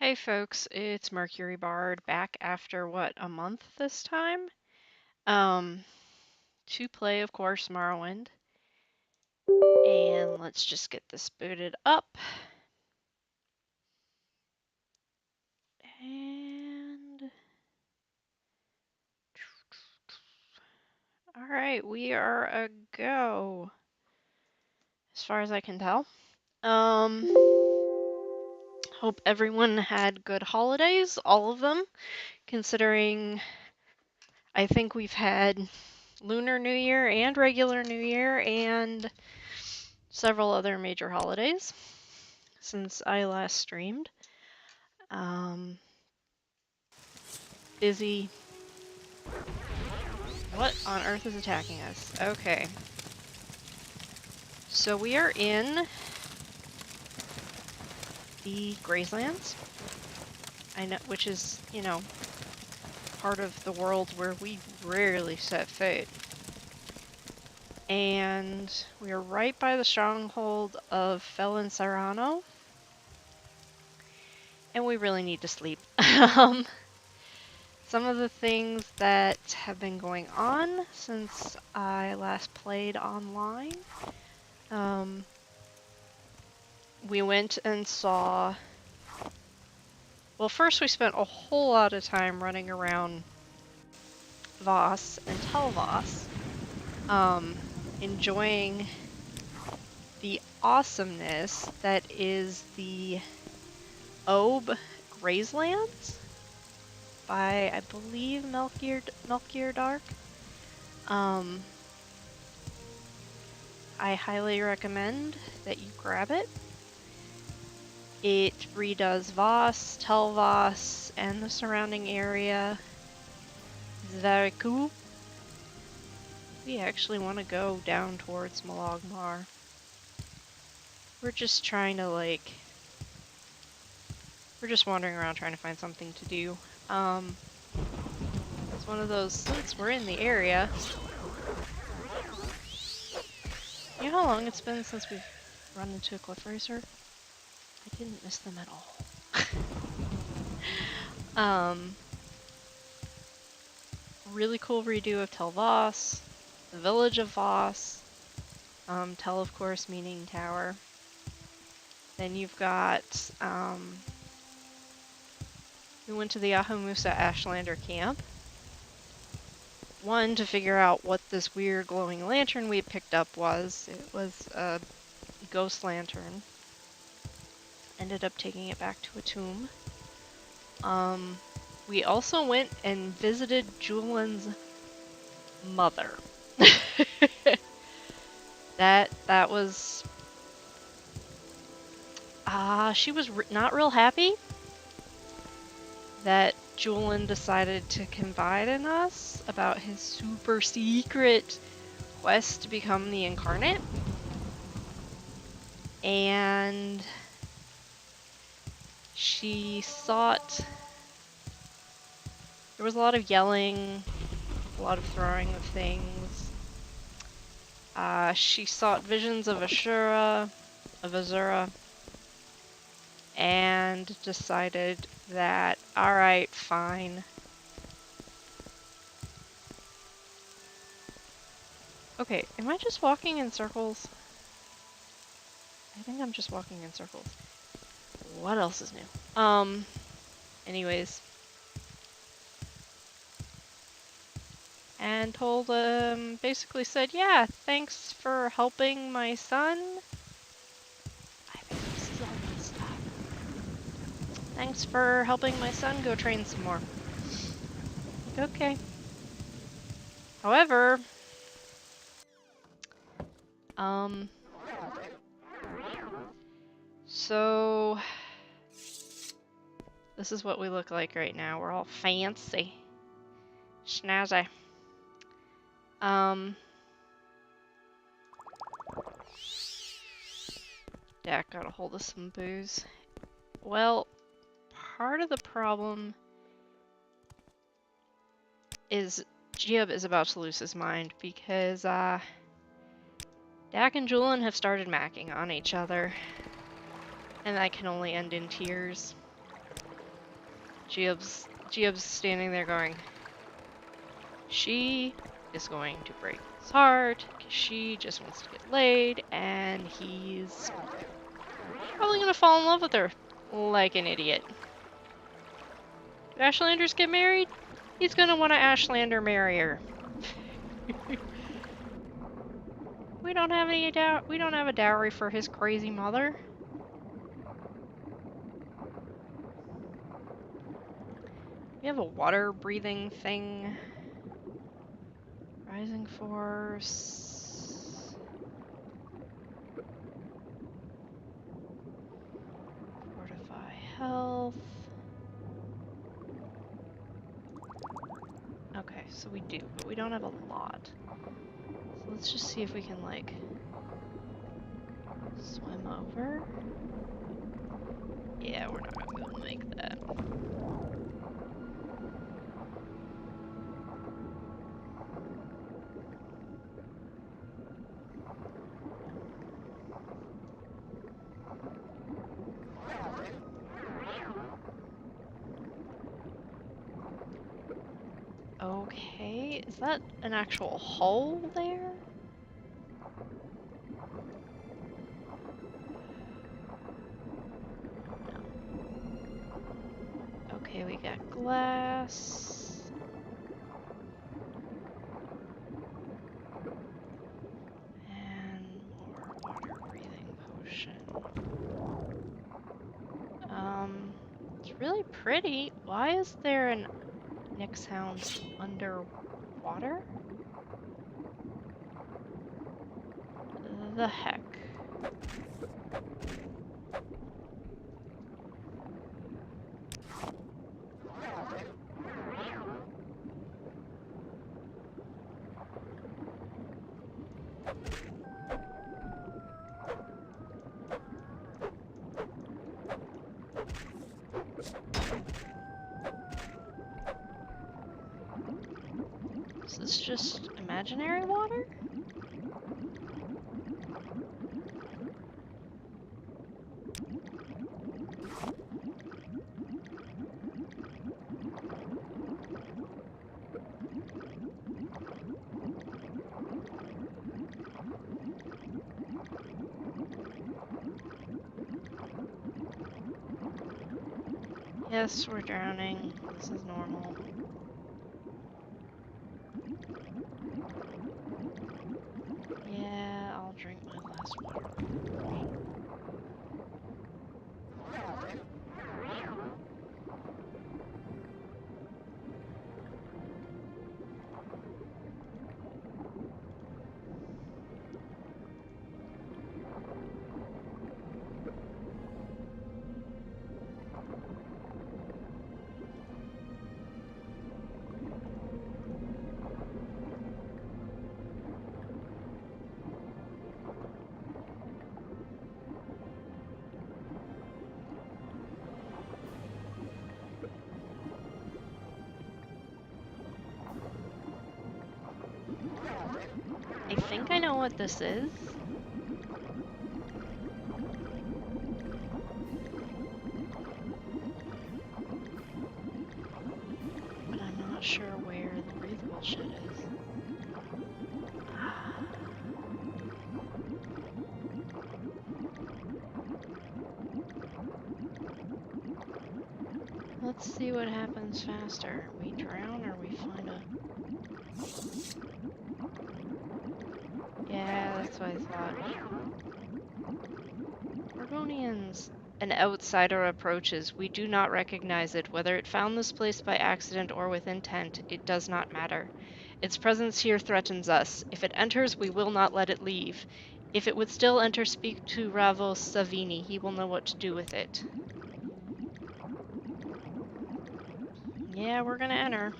Hey folks, it's Mercury Bard back after a month this time? Um, to play, of course, Morrowind. And let's just get this booted up. And alright, we are a go. As far as I can tell. Hope everyone had good holidays, all of them, considering I think we've had Lunar New Year and regular New Year and several other major holidays since I last streamed. Busy. What on earth is attacking us? Okay. So we are in the Gracelands. I know, which is, part of the world where we rarely set foot. And we are right by the stronghold of Felon Serrano. And we really need to sleep. Some of the things that have been going on since I last played online. We went and saw... Well, first we spent a whole lot of time running around Voss and Telvoss, enjoying the awesomeness that is the Obe Grazelands by, I believe, Melchior Dark. I highly recommend that you grab it. It redoes Voss, Telvoss, and the surrounding area. It's very cool. We actually want to go down towards Malagmar. We're just trying to, we're just wandering around trying to find something to do. It's one of those, since we're in the area. You know how long it's been since we've run into a cliff racer? I didn't miss them at all. Really cool redo of Telvoss, the village of Voss, Tel of course meaning tower. Then you've got, we went to the Ahamusa Ashlander camp. One, to figure out what this weird glowing lantern we picked up was. It was a ghost lantern. Ended up taking it back to a tomb. We also went and visited Julian's mother. That was... she was not real happy that Julian decided to confide in us about his super secret quest to become the Incarnate. And she sought... There was a lot of yelling, a lot of throwing of things. She sought visions of Azura, and decided that, alright, fine. Okay, am I just walking in circles? I think I'm just walking in circles. What else is new? Anyways. And told basically said, yeah, thanks for helping my son. I think this is all my stuff. Thanks for helping my son go train some more. Like, okay. However, so this is what we look like right now. We're all fancy. Snazzy. Dak got a hold of some booze. Well, part of the problem is Giab is about to lose his mind because Dak and Julian have started macking on each other. And that can only end in tears. Geob's standing there going, she is going to break his heart, 'cause she just wants to get laid, and he's probably gonna fall in love with her like an idiot. Did Ashlanders get married? He's gonna want to Ashlander marry her. We don't have any we don't have a dowry for his crazy mother. We have a water breathing thing. Rising force. Fortify health. Okay, so we do, but we don't have a lot. So let's just see if we can, like, swim over. Yeah, we're not gonna be able to make that. Okay, is that an actual hole there? No. Okay, we got glass. And more water breathing potion. It's really pretty. Why is there an Nick sounds underwater? The heck? Is this just imaginary water? Yes, we're drowning. This is normal. Yeah, I'll drink my last water. I think I know what this is. But I'm not sure where the breathable shit is. Let's see what happens faster. We drown or we find a... Yeah, that's what I thought. Argonians. An outsider approaches. We do not recognize it. Whether it found this place by accident or with intent, it does not matter. Its presence here threatens us. If it enters, we will not let it leave. If it would still enter, speak to Ravos Savini. He will know what to do with it. Yeah, we're gonna enter.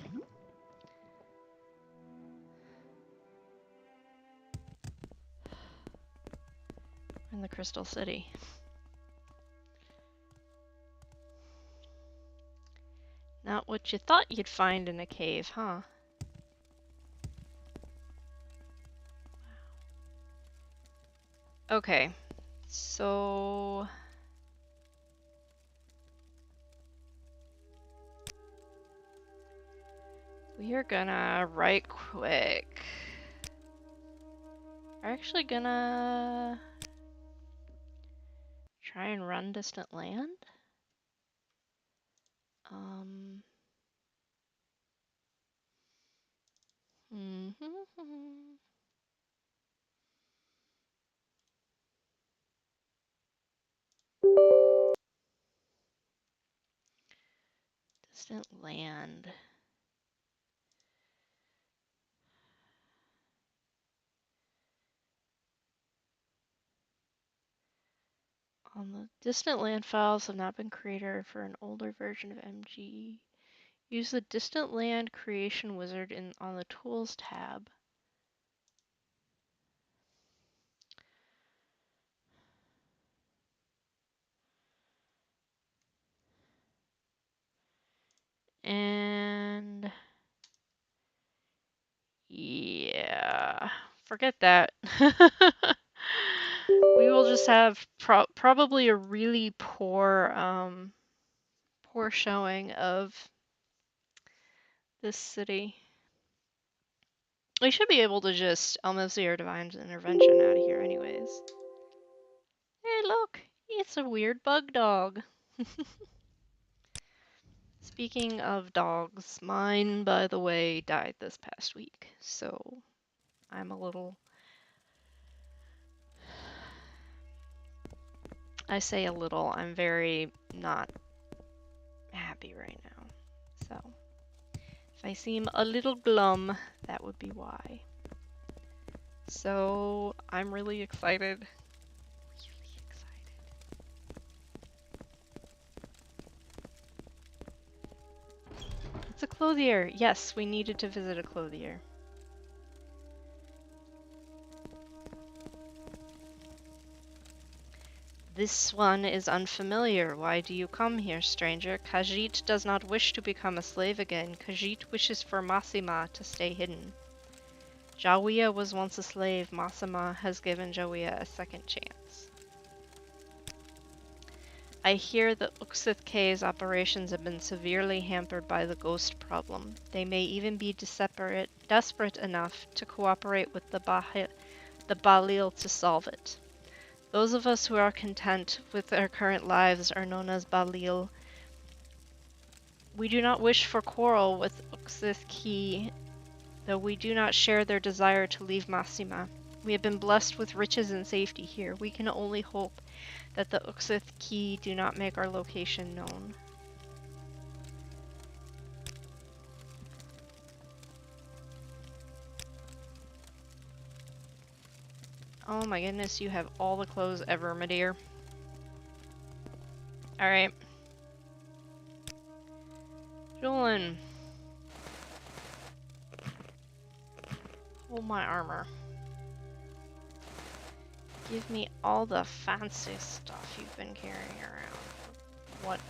We're in the Crystal City. Not what you thought you'd find in a cave, huh? Okay, so... We are gonna, right quick, we're actually gonna try and run distant land. Distant land. On the distant land files have not been created for an older version of MG. Use the distant land creation wizard on the tools tab. And yeah, forget that. We will just have probably a really poor poor showing of this city. We should be able to just Elmosier Divine's Intervention out of here anyways. Hey look, it's a weird bug dog. Speaking of dogs, mine, by the way, died this past week, so I'm a little... I say a little, I'm very not happy right now. So, if I seem a little glum, that would be why. So, I'm really excited. Really excited. It's a clothier. Yes, we needed to visit a clothier. This one is unfamiliar. Why do you come here, stranger? Khajiit does not wish to become a slave again. Khajiit wishes for Massima to stay hidden. Jawiya was once a slave. Massima has given Jawiya a second chance. I hear that XXIII's operations have been severely hampered by the ghost problem. They may even be desperate enough to cooperate with the Balil to solve it. Those of us who are content with our current lives are known as Balil. We do not wish for quarrel with XXIII, though we do not share their desire to leave Massima. We have been blessed with riches and safety here. We can only hope that the XXIII do not make our location known. Oh my goodness, you have all the clothes ever, my dear. Alright. Julian. Hold my armor. Give me all the fancy stuff you've been carrying around. What?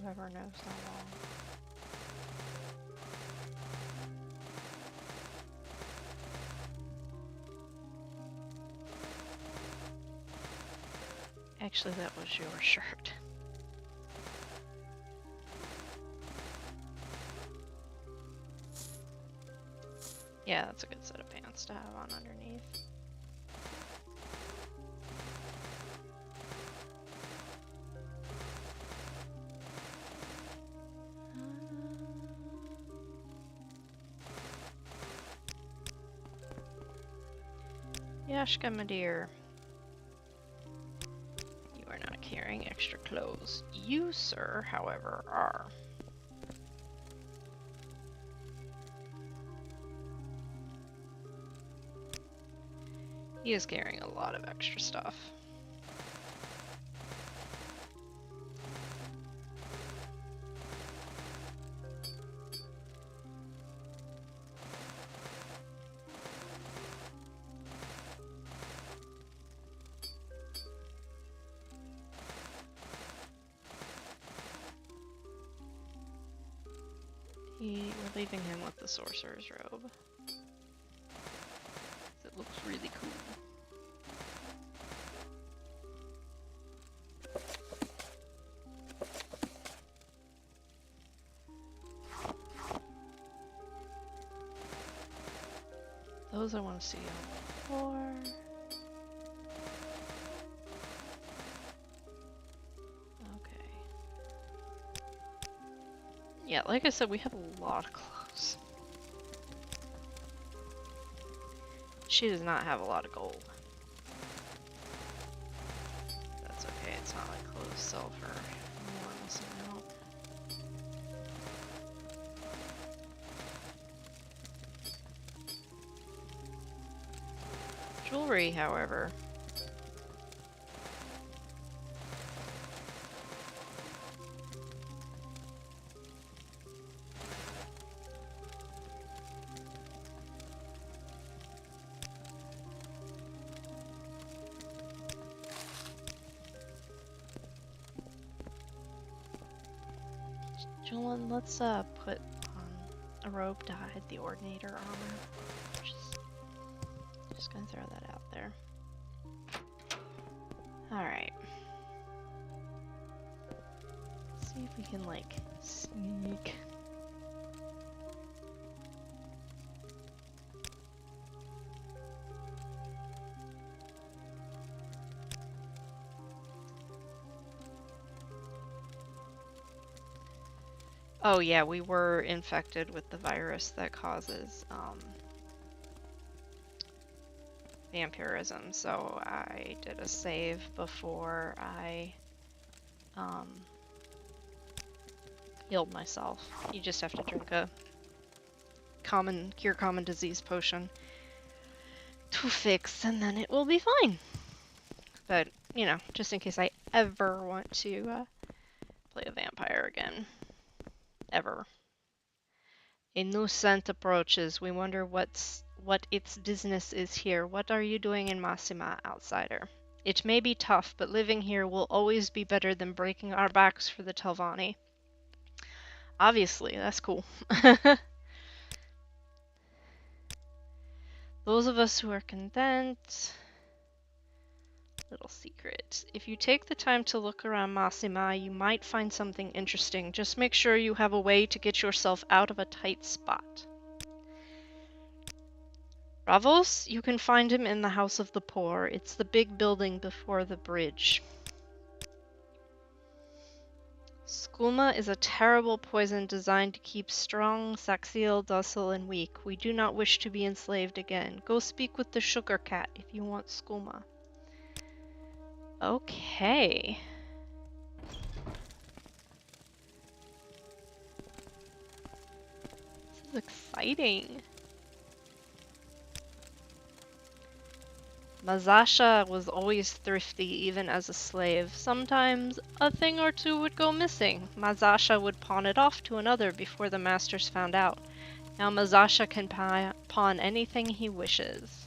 Whoever knows how long. Actually, that was your shirt. Yeah, that's a good set of pants to have on underneath. Yashka, my dear. You are not carrying extra clothes. You, sir, however, are. He is carrying a lot of extra stuff. We're leaving him with the sorcerer's robe. It looks really cool. those I want to see on the floor. Okay. Yeah, like I said, we have a lot of clothes. She does not have a lot of gold. That's okay, it's not like clothes sell for an enormous amount. Jewelry, however. Julian, let's put on a robe to hide the Ordinator armor. Just gonna throw that out there. Alright. See if we can, like, sneak. Oh yeah, we were infected with the virus that causes vampirism, so I did a save before I healed myself. You just have to drink a cure common disease potion to fix, and then it will be fine. But, you know, just in case I ever want to play a vampire again. Ever. A new scent approaches. We wonder what its business is here. What are you doing in Massima, outsider? It may be tough, but living here will always be better than breaking our backs for the Telvanni. Obviously, that's cool. Those of us who are content... Little secret. If you take the time to look around Massima, you might find something interesting. Just make sure you have a way to get yourself out of a tight spot. Ravos, you can find him in the House of the Poor. It's the big building before the bridge. Skooma is a terrible poison designed to keep strong, Saxiel, docile, and weak. We do not wish to be enslaved again. Go speak with the sugar cat if you want Skooma. Okay. This is exciting. Mazasha was always thrifty, even as a slave. Sometimes a thing or two would go missing. Mazasha would pawn it off to another before the masters found out. Now Mazasha can pawn anything he wishes.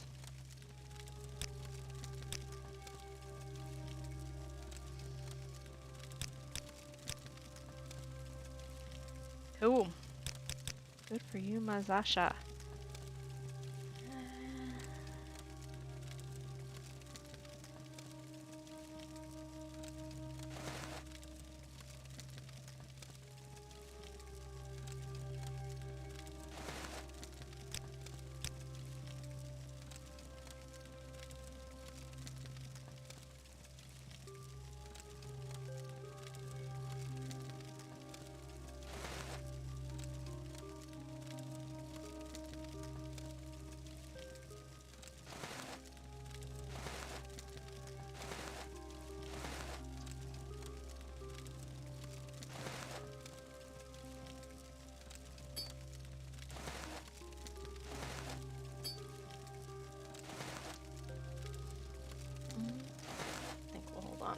Cool. Good for you, Mazasha.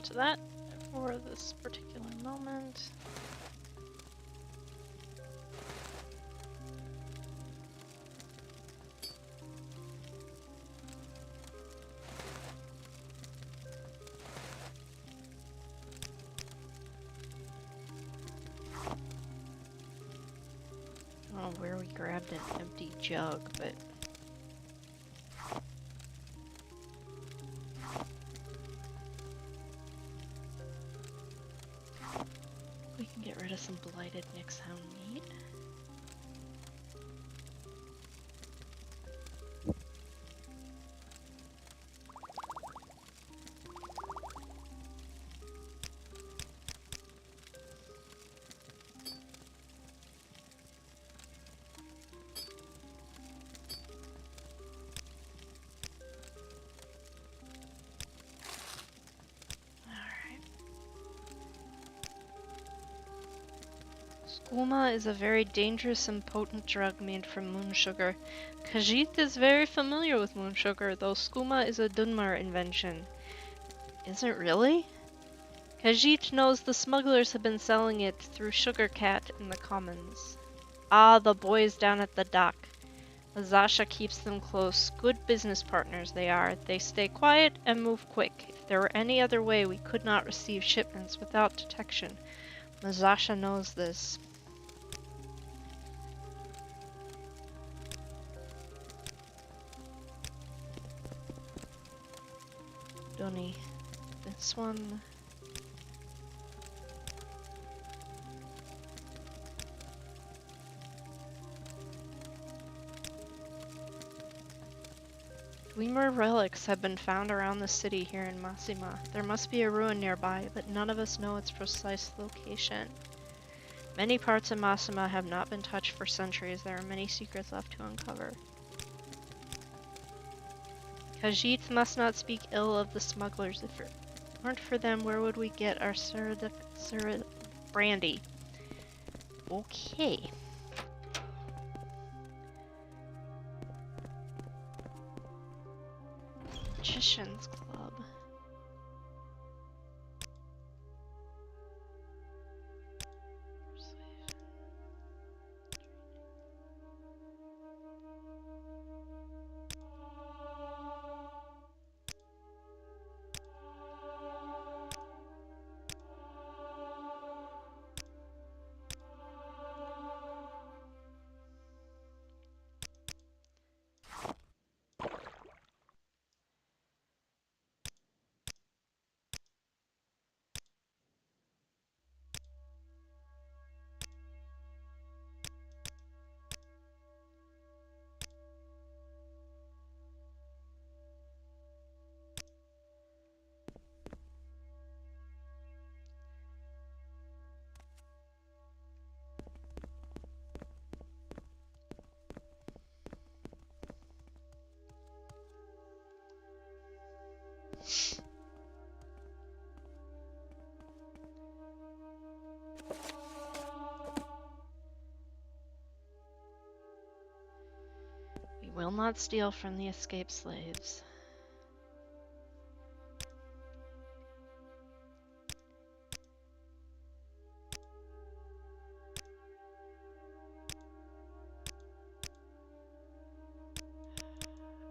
To that for this particular moment. I don't know where we grabbed an empty jug, but we can get rid of some blighted Nixhound meat. skooma is a very dangerous and potent drug made from moon sugar. Khajiit is very familiar with moon sugar, though skooma is a Dunmar invention. Is it really? Khajiit knows the smugglers have been selling it through Sugar Cat in the commons. Ah, the boys down at the dock. Zasha keeps them close. Good business partners they are. They stay quiet and move quick. If there were any other way, we could not receive shipments without detection. Zasha knows this. Donnie. This one... Dwemer relics have been found around the city here in Massima. There must be a ruin nearby, but none of us know its precise location. Many parts of Massima have not been touched for centuries. There are many secrets left to uncover. Khajiit must not speak ill of the smugglers. If it weren't for them, where would we get our brandy? Okay. Magician's Club. We will not steal from the escaped slaves.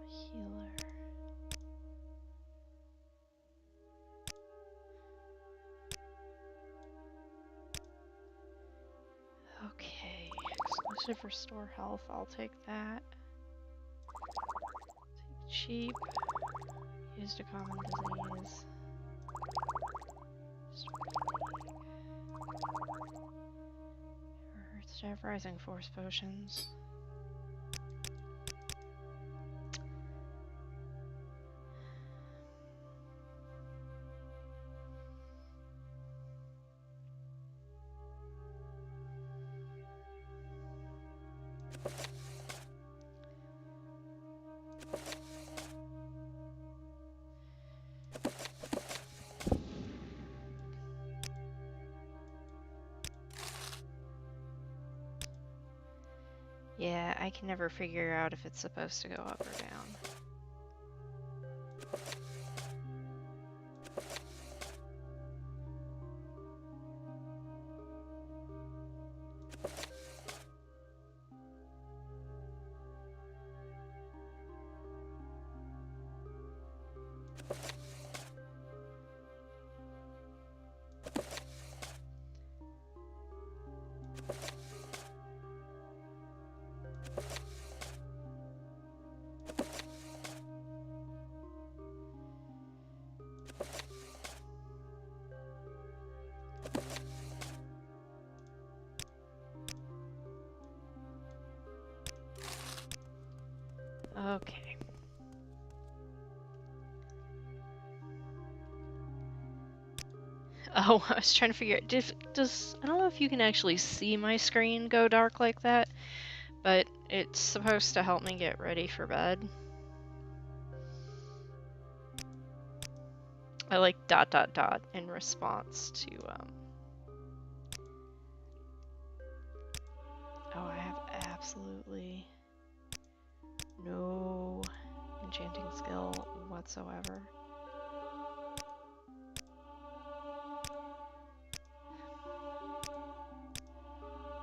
Healer. Okay, exclusive restore health, I'll take that. Take cheap. Used a common disease. Hurts to have rising force potions. Yeah, I can never figure out if it's supposed to go up or down. Okay. Oh, I was trying to figure out, does, I don't know if you can actually see my screen go dark like that, but it's supposed to help me get ready for bed. I like ... in response to, absolutely no enchanting skill whatsoever.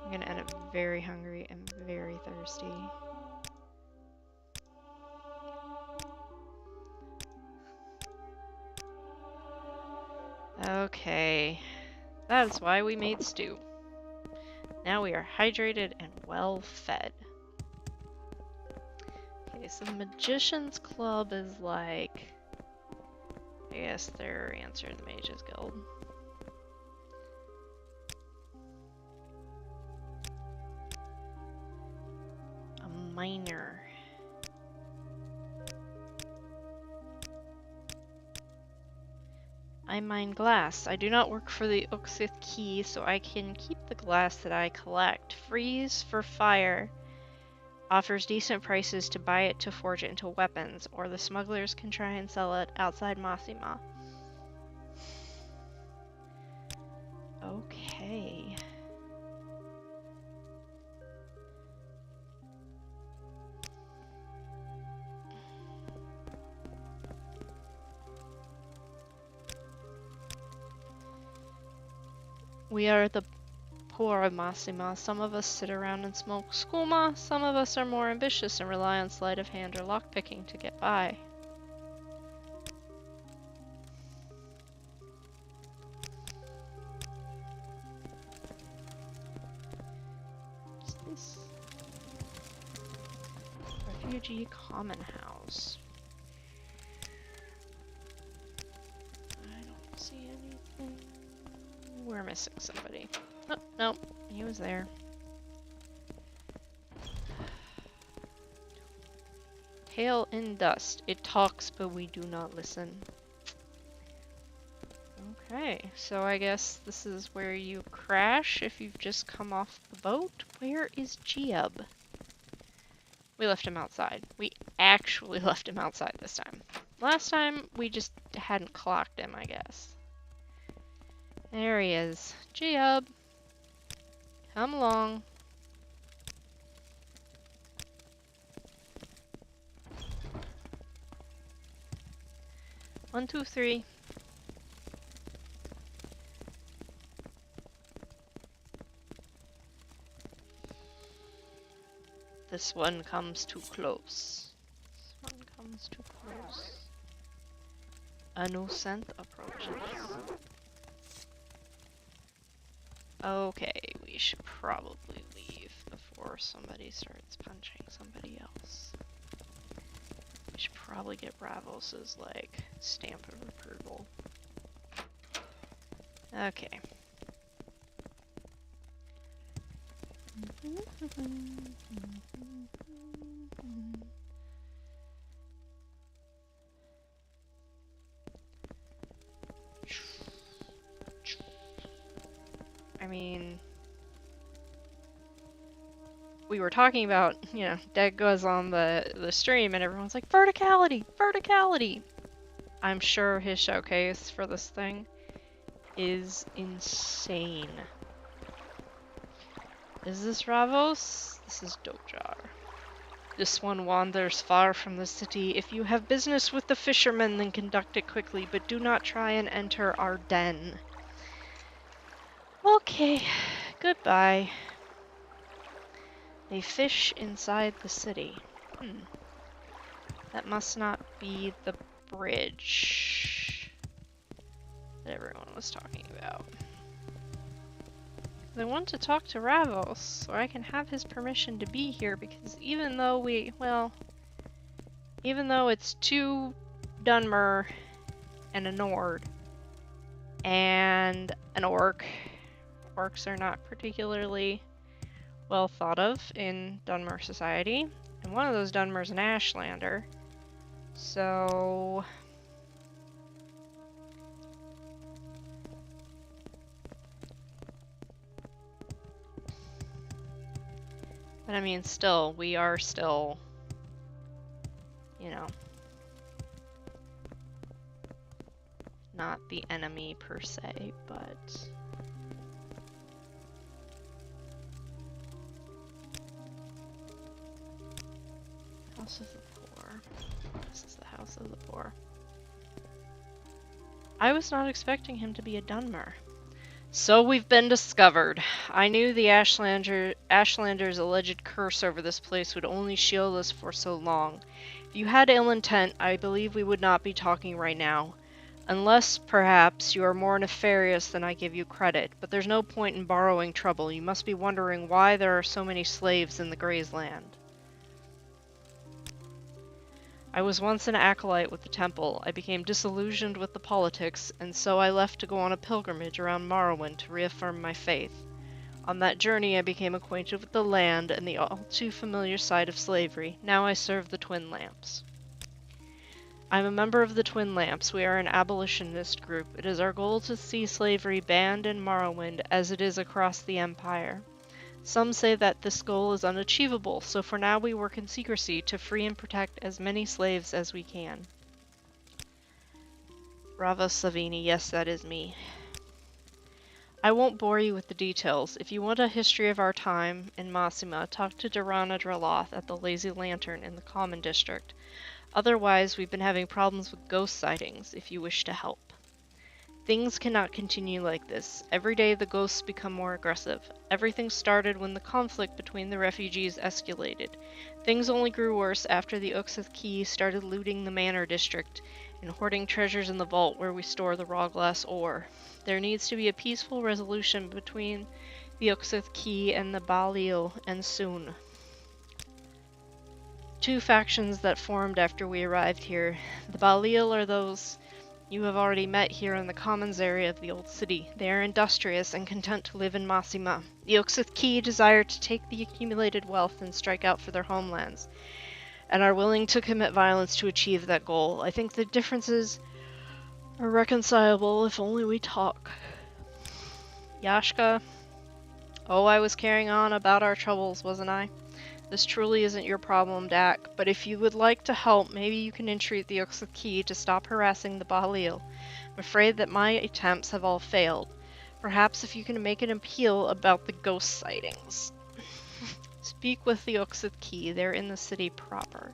I'm gonna end up very hungry and very thirsty. Okay, that's why we made stew. Now we are hydrated and well fed. Okay, so the Magician's Club is like, I guess their answer to the Mages Guild. A miner. I mine glass. I do not work for the XXII, so I can keep the glass that I collect. Freeze for fire. Offers decent prices to buy it to forge it into weapons, or the smugglers can try and sell it outside Massima. Okay. We are the poor of Massima. Some of us sit around and smoke skooma. Some of us are more ambitious and rely on sleight of hand or lockpicking to get by. What's this? Refugee common house. I don't see anything. We're missing somebody. Oh, no, he was there. Hail in dust. It talks, but we do not listen. Okay, so I guess this is where you crash if you've just come off the boat. Where is Giub? We left him outside. We actually left him outside this time. Last time, we just hadn't clocked him, I guess. There he is. Giub! Come along. One, two, three. This one comes too close. This one comes too close. A new scent approaches. Okay, we should probably leave before somebody starts punching somebody else. We should probably get Ravos' like stamp of approval. Okay. I mean, we were talking about, you know, Deg goes on the stream and everyone's like, verticality, verticality. I'm sure his showcase for this thing is insane. Is this Ravos? This is Dojar. This one wanders far from the city. If you have business with the fishermen, then conduct it quickly, but do not try and enter our den. Okay, goodbye. They fish inside the city. That must not be the bridge that everyone was talking about. I want to talk to Ravos so I can have his permission to be here, because even though even though it's two Dunmer and a Nord and an orc, orcs are not particularly well thought of in Dunmer society, and one of those Dunmer's an Ashlander, so but I mean, still, we are still, you know, not the enemy per se, but House of the Poor. This is the House of the Poor. I was not expecting him to be a Dunmer. So we've been discovered. I knew the Ashlander's alleged curse over this place would only shield us for so long. If you had ill intent, I believe we would not be talking right now. Unless, perhaps, you are more nefarious than I give you credit, but there's no point in borrowing trouble. You must be wondering why there are so many slaves in the Grey's Land. I was once an acolyte with the temple. I became disillusioned with the politics, and so I left to go on a pilgrimage around Morrowind to reaffirm my faith. On that journey I became acquainted with the land and the all too familiar sight of slavery. Now I serve the Twin Lamps. I'm a member of the Twin Lamps. We are an abolitionist group. It is our goal to see slavery banned in Morrowind as it is across the Empire. Some say that this goal is unachievable, so for now we work in secrecy to free and protect as many slaves as we can. Ravos Savini, yes, that is me. I won't bore you with the details. If you want a history of our time in Massima, talk to Durana Draloth at the Lazy Lantern in the Common District. Otherwise, we've been having problems with ghost sightings, if you wish to help. Things cannot continue like this. Every day the ghosts become more aggressive. Everything started when the conflict between the refugees escalated. Things only grew worse after the XXII started looting the Manor District and hoarding treasures in the vault where we store the raw glass ore. There needs to be a peaceful resolution between the XXII and the Baalil, and soon. Two factions that formed after we arrived here. The Baalil are those you have already met here in the commons area of the old city. They are industrious and content to live in Massima. The XXII desire to take the accumulated wealth and strike out for their homelands, and are willing to commit violence to achieve that goal. I think the differences are reconcilable if only we talk. Yashka? Oh, I was carrying on about our troubles, wasn't I? This truly isn't your problem, Dak, but if you would like to help, maybe you can entreat the XXII to stop harassing the Baalil. I'm afraid that my attempts have all failed. Perhaps if you can make an appeal about the ghost sightings. Speak with the XXII, they're in the city proper.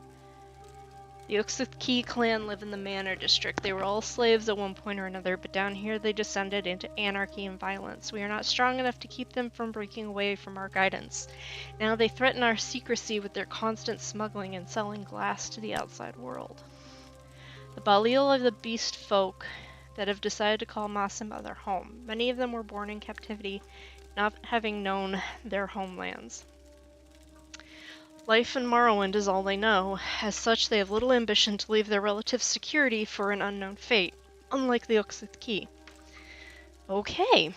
The XXII clan live in the Manor District. They were all slaves at one point or another, but down here they descended into anarchy and violence. We are not strong enough to keep them from breaking away from our guidance. Now they threaten our secrecy with their constant smuggling and selling glass to the outside world. The Baalil are the beast folk that have decided to call Massima their home. Many of them were born in captivity, not having known their homelands. Life in Morrowind is all they know. As such, they have little ambition to leave their relative security for an unknown fate, unlike the XXII. Okay.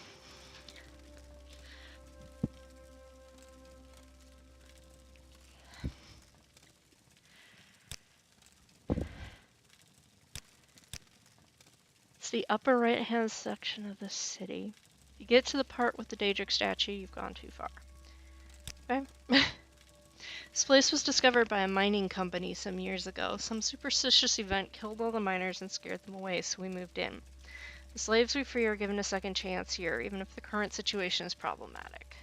It's the upper right-hand section of the city. If you get to the part with the Daedric statue, you've gone too far. Okay. This place was discovered by a mining company some years ago. Some superstitious event killed all the miners and scared them away, so we moved in. The slaves we free are given a second chance here, even if the current situation is problematic.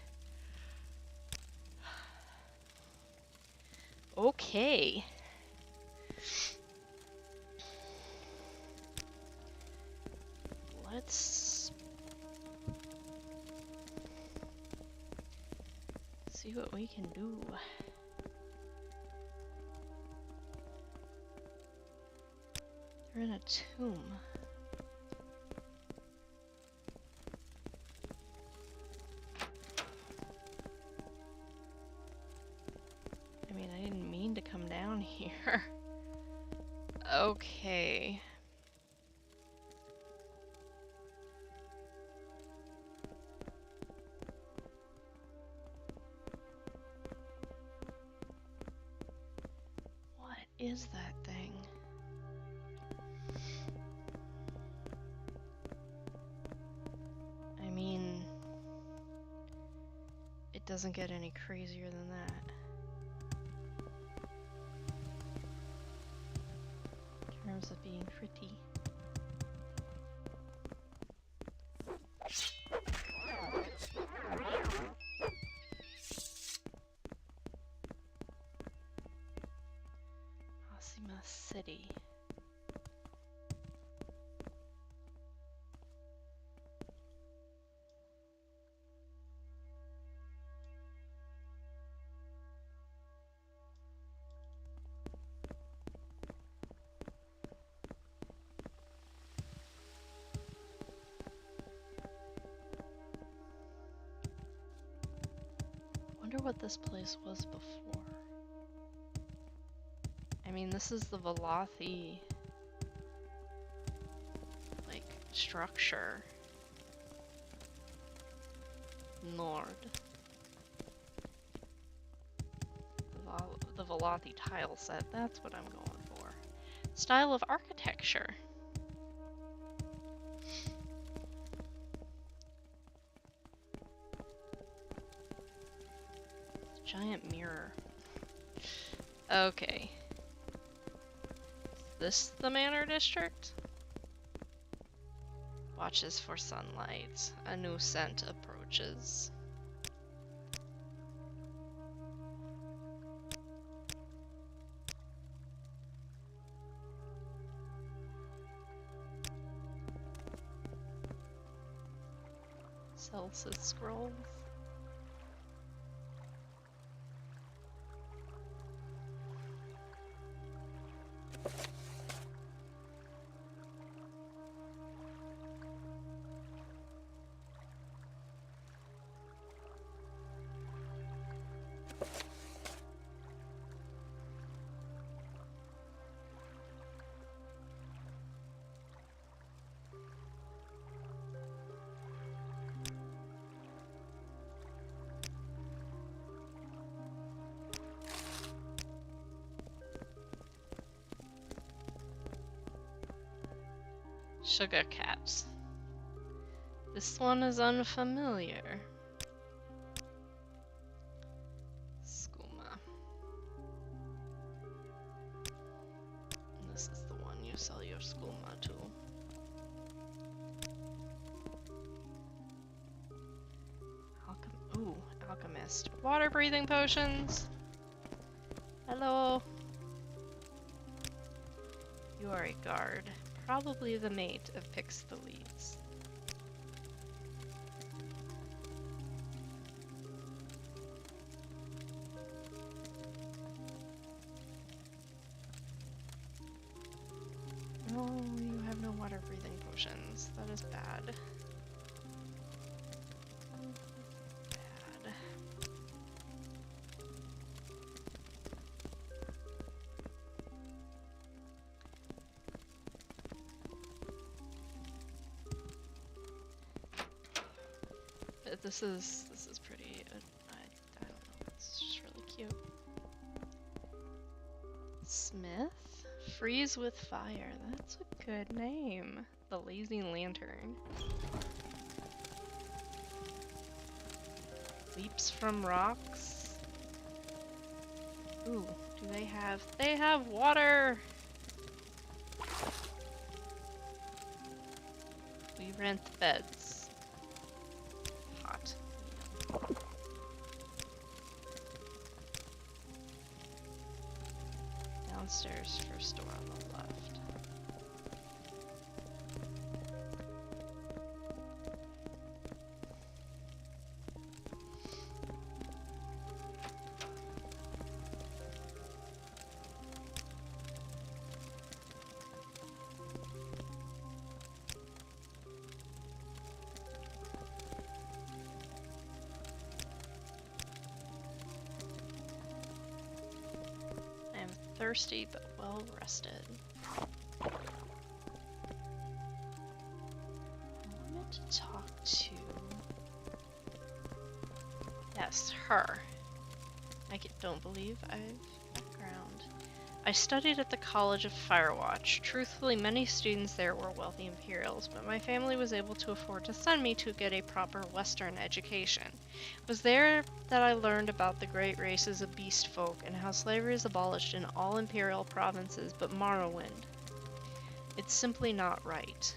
Okay. Let's see what we can do. They're in a tomb. I mean, I didn't mean to come down here. Okay. What is that thing? I mean, it doesn't get any crazier than that. In terms of being pretty. city. Wonder what this place was before. I mean, this is the Velothi, like, structure. Nord. The Velothi tile set, that's what I'm going for. Style of architecture. Giant mirror. Okay. Is this the Manor District? Watches for sunlight. A new scent approaches. Celsus scrolls. Sugar caps. This one is unfamiliar. Skooma. This is the one you sell your skooma to. Ooh, alchemist. Water breathing potions. Hello. You are a guard. Probably the mate of Pix the Leads. No, you have no water breathing potions. That is bad. Bad. This is pretty. I don't know. It's just really cute. Smith, freeze with fire. That's a good name. The Lazy Lantern. Leaps from rocks. Ooh, do they have? They have water. We rent beds. Downstairs, first door on the left. Thirsty but well rested. I wanted to talk to... Yes, her. I don't believe I've background. I studied at the College of Firewatch. Truthfully, many students there were wealthy Imperials, but my family was able to afford to send me to get a proper Western education. It was there that I learned about the great races of beast folk and how slavery is abolished in all Imperial provinces but Morrowind. It's simply not right.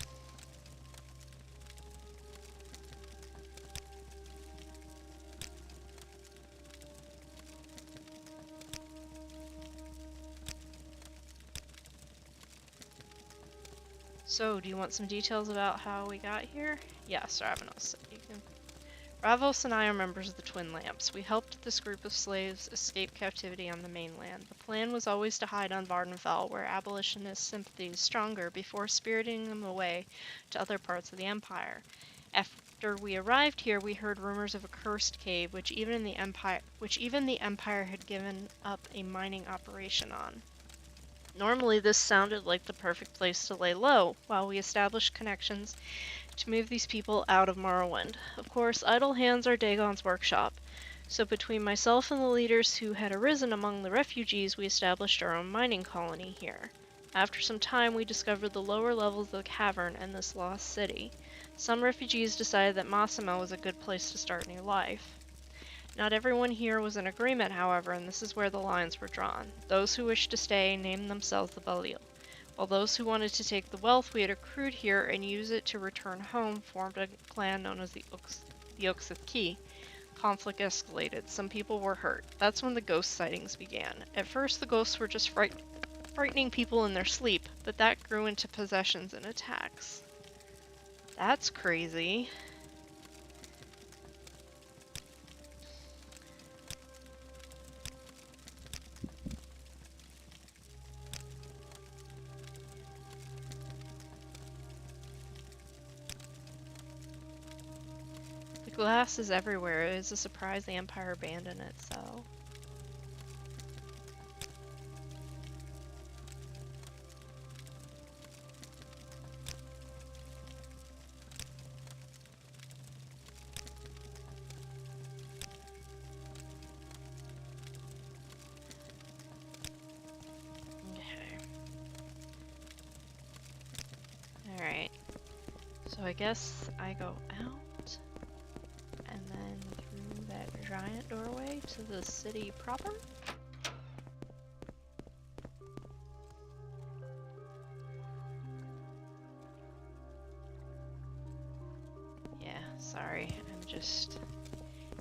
So, do you want some details about how we got here? Yes, Ravos. Ravos and I are members of the Twin Lamps. We helped this group of slaves escape captivity on the mainland. The plan was always to hide on Vardenfell, where abolitionist sympathy is stronger, before spiriting them away to other parts of the Empire. After we arrived here, we heard rumors of a cursed cave, which even the Empire had given up a mining operation on. Normally, this sounded like the perfect place to lay low, while we established connections to move these people out of Morrowind. Of course, idle hands are Dagon's workshop, so between myself and the leaders who had arisen among the refugees, we established our own mining colony here. After some time, we discovered the lower levels of the cavern and this lost city. Some refugees decided that Massimo was a good place to start new life. Not everyone here was in agreement, however, and this is where the lines were drawn. Those who wished to stay named themselves the Balil, while those who wanted to take the wealth we had accrued here and use it to return home formed a clan known as the XXII. Conflict escalated. Some people were hurt. That's when the ghost sightings began. At first, the ghosts were just frightening people in their sleep, but that grew into possessions and attacks. That's crazy. Glass is everywhere. It is a surprise the Empire abandoned it, so. Okay. Alright. So I guess I go out. And then through that giant doorway to the city proper? Yeah, sorry, I'm just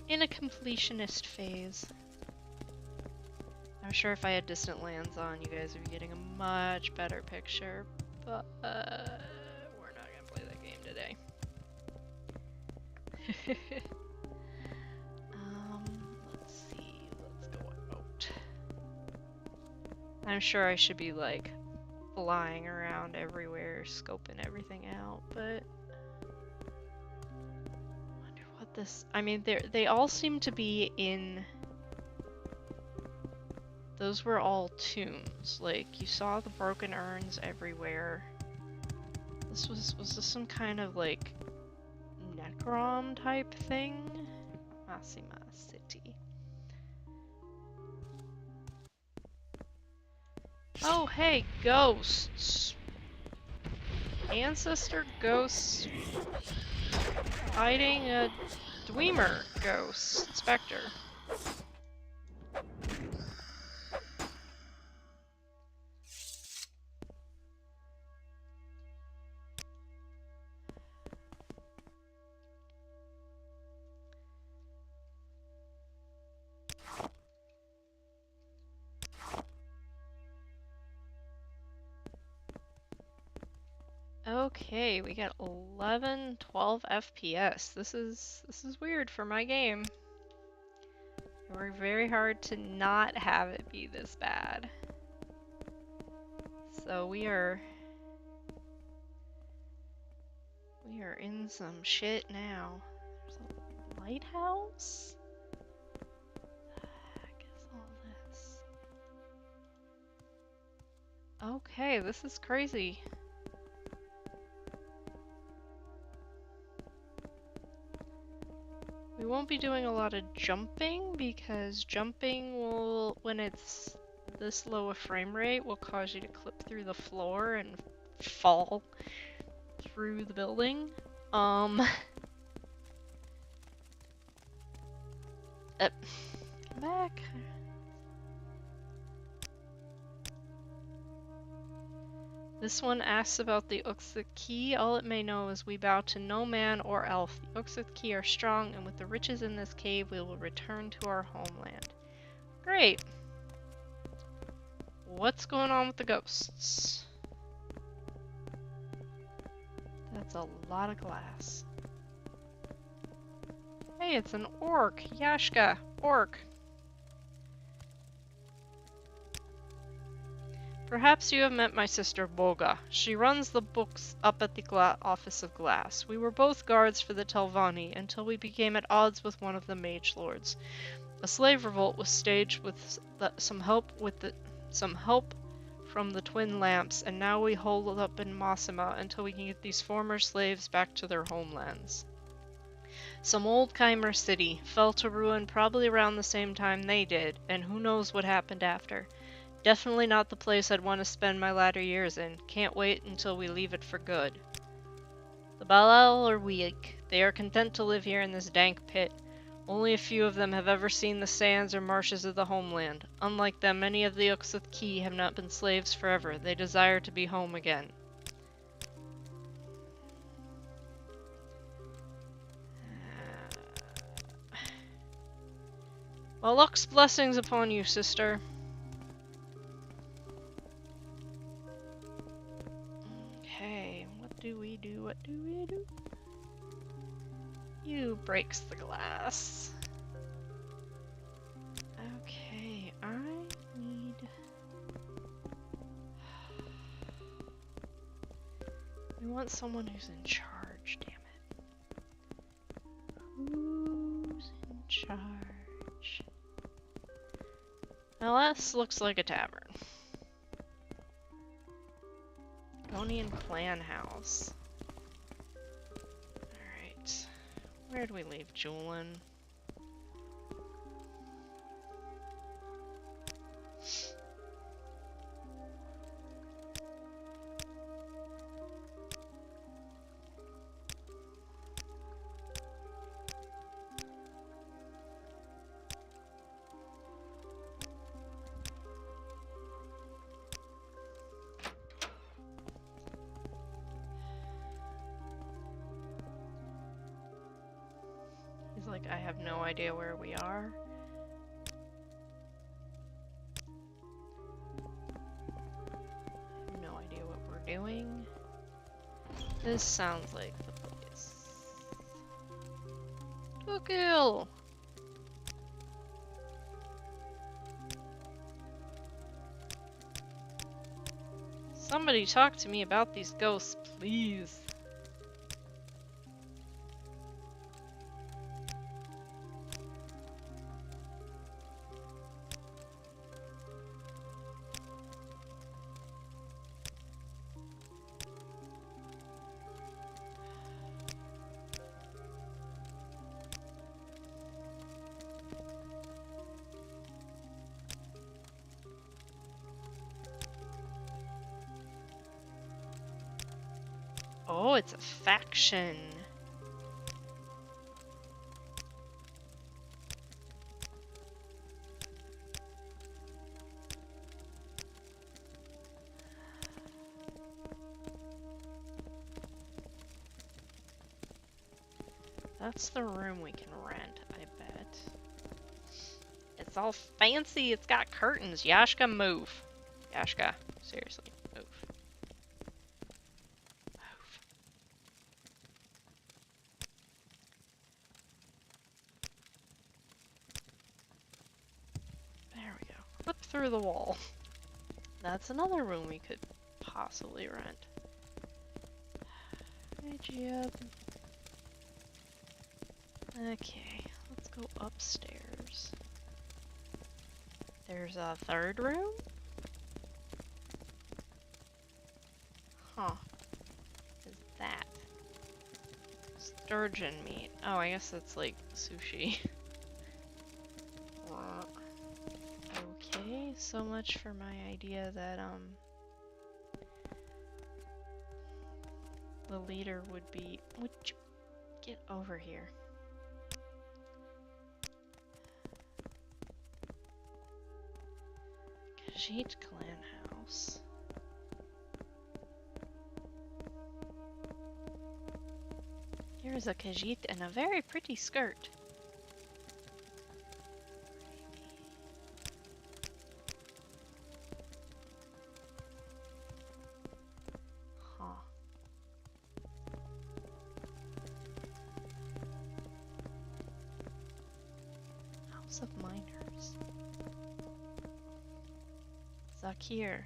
in a completionist phase. I'm sure if I had distant lands on, you guys would be getting a much better picture, but we're not gonna play that game today. Let's see, let's go out. I'm sure I should be like flying around everywhere, scoping everything out, but I wonder what this, I mean, they all seem to be in, those were all tombs, like you saw the broken urns everywhere. Was this some kind of like Necrom type thing? Massima City. Oh hey, ghosts! Ancestor ghosts fighting a Dwemer ghost specter. Okay, we got 11, 12 FPS. This is weird for my game. It worked very hard to not have it be this bad. So we are in some shit now. There's a lighthouse? What the heck is all this? Okay, this is crazy. We won't be doing a lot of jumping because jumping will, when it's this low a frame rate, will cause you to clip through the floor and fall through the building. Come back. This one asks about the XXII. All it may know is we bow to no man or elf. The XXII are strong, and with the riches in this cave, we will return to our homeland. Great. What's going on with the ghosts? It's a lot of glass. Hey, it's an orc! Yashka! Orc! Perhaps you have met my sister Boga. She runs the books up at the Office of Glass. We were both guards for the Telvanni until we became at odds with one of the mage lords. A slave revolt was staged with some help from the twin lamps, and now we hold up in Massima until we can get these former slaves back to their homelands. Some old Chimer city fell to ruin probably around the same time they did, and who knows what happened after. Definitely not the place I'd want to spend my latter years in. Can't wait until we leave it for good. The Balal are weak. They are content to live here in this dank pit. Only a few of them have ever seen the sands or marshes of the homeland. Unlike them, many of the XXII have not been slaves forever. They desire to be home again. Well, luck's blessings upon you, sister. Okay, what do we do? What do we do? You breaks the glass. Okay, I need... We want someone who's in charge, damn it. Who's in charge? Now this looks like a tavern. Gonian Clan House. Alright. Where'd we leave Julian? He's like, I have no idea where we are. I have no idea what we're doing. This sounds like the place. To kill! Somebody talk to me about these ghosts, please. Oh, it's a faction. That's the room we can rent, I bet. It's all fancy. It's got curtains. Yashka, move. Yashka, seriously, move. There we go. Flip through the wall. That's another room we could possibly rent. Hey, Gia. Okay, let's go upstairs. There's a third room? Huh. What is that? Sturgeon meat. Oh, I guess that's like sushi. Okay, so much for my idea that, the leader would be... Would you get over here? Khajiit Clan House. Here's a Khajiit and a very pretty skirt. Huh. House of Miners. Zakir.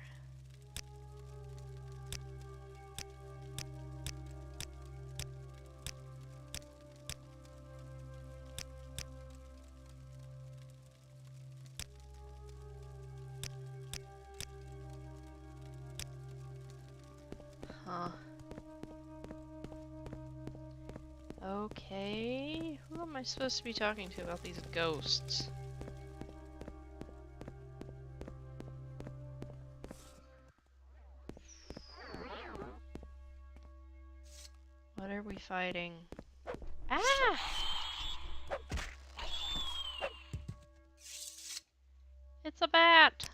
Huh. Okay, who am I supposed to be talking to about these ghosts? What are we fighting? Ah! It's a bat!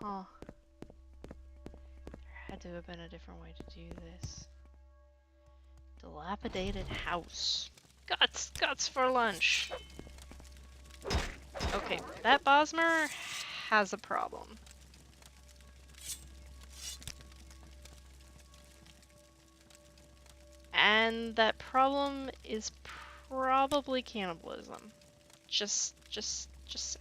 Huh. There had to have been a different way to do this. Dilapidated house. Guts for lunch! Okay, that Bosmer has a problem. And that problem is probably cannibalism. Just say it.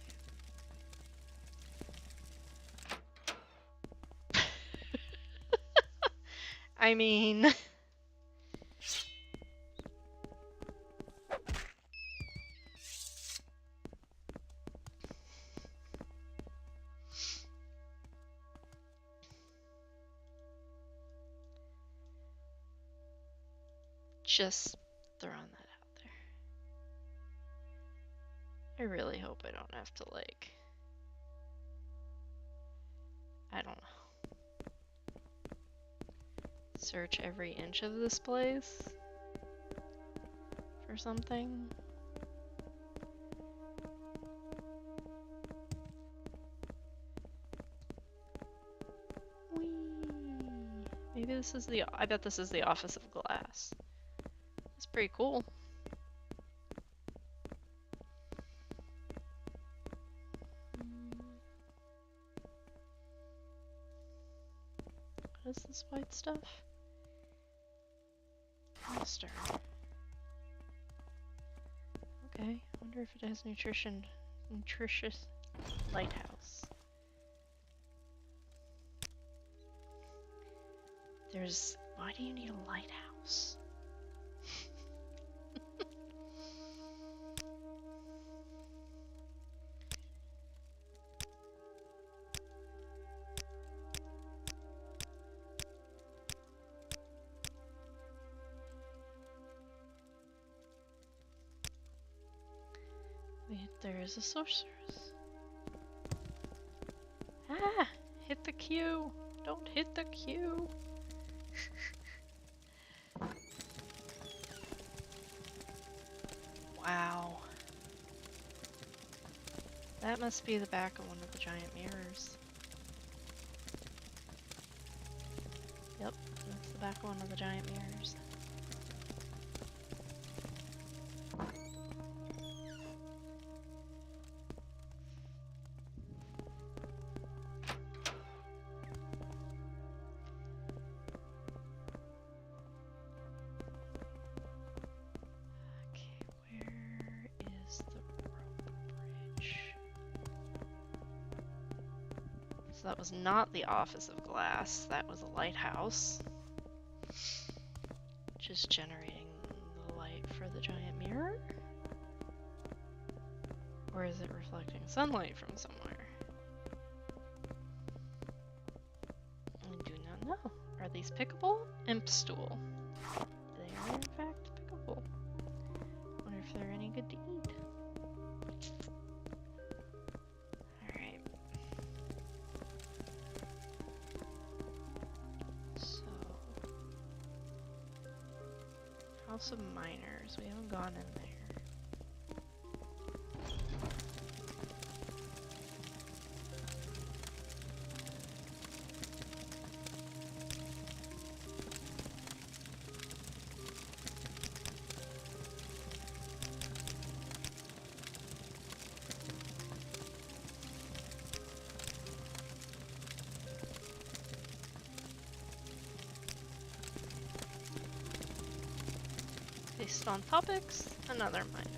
I mean... Just throwing that out there. I really hope I don't have to, like... I don't know. Search every inch of this place for something. Whee! Maybe this is the... I bet this is the Office of Glass. That's pretty cool. What is this white stuff? Master. Okay, wonder if it has nutritious lighthouse. Why do you need a lighthouse? Wait, there is a sorceress. Ah! Hit the Q! Don't hit the Q! Wow. That must be the back of one of the giant mirrors. Yep, that's the back of one of the giant mirrors. That was not the Office of Glass, that was a lighthouse. Just generating the light for the giant mirror? Or is it reflecting sunlight from somewhere? I do not know. Are these pickable? Imp stool. They are in fact pickable. Wonder if they're any good to eat. House of Miners. We haven't gone in there. Based on topics, another minor.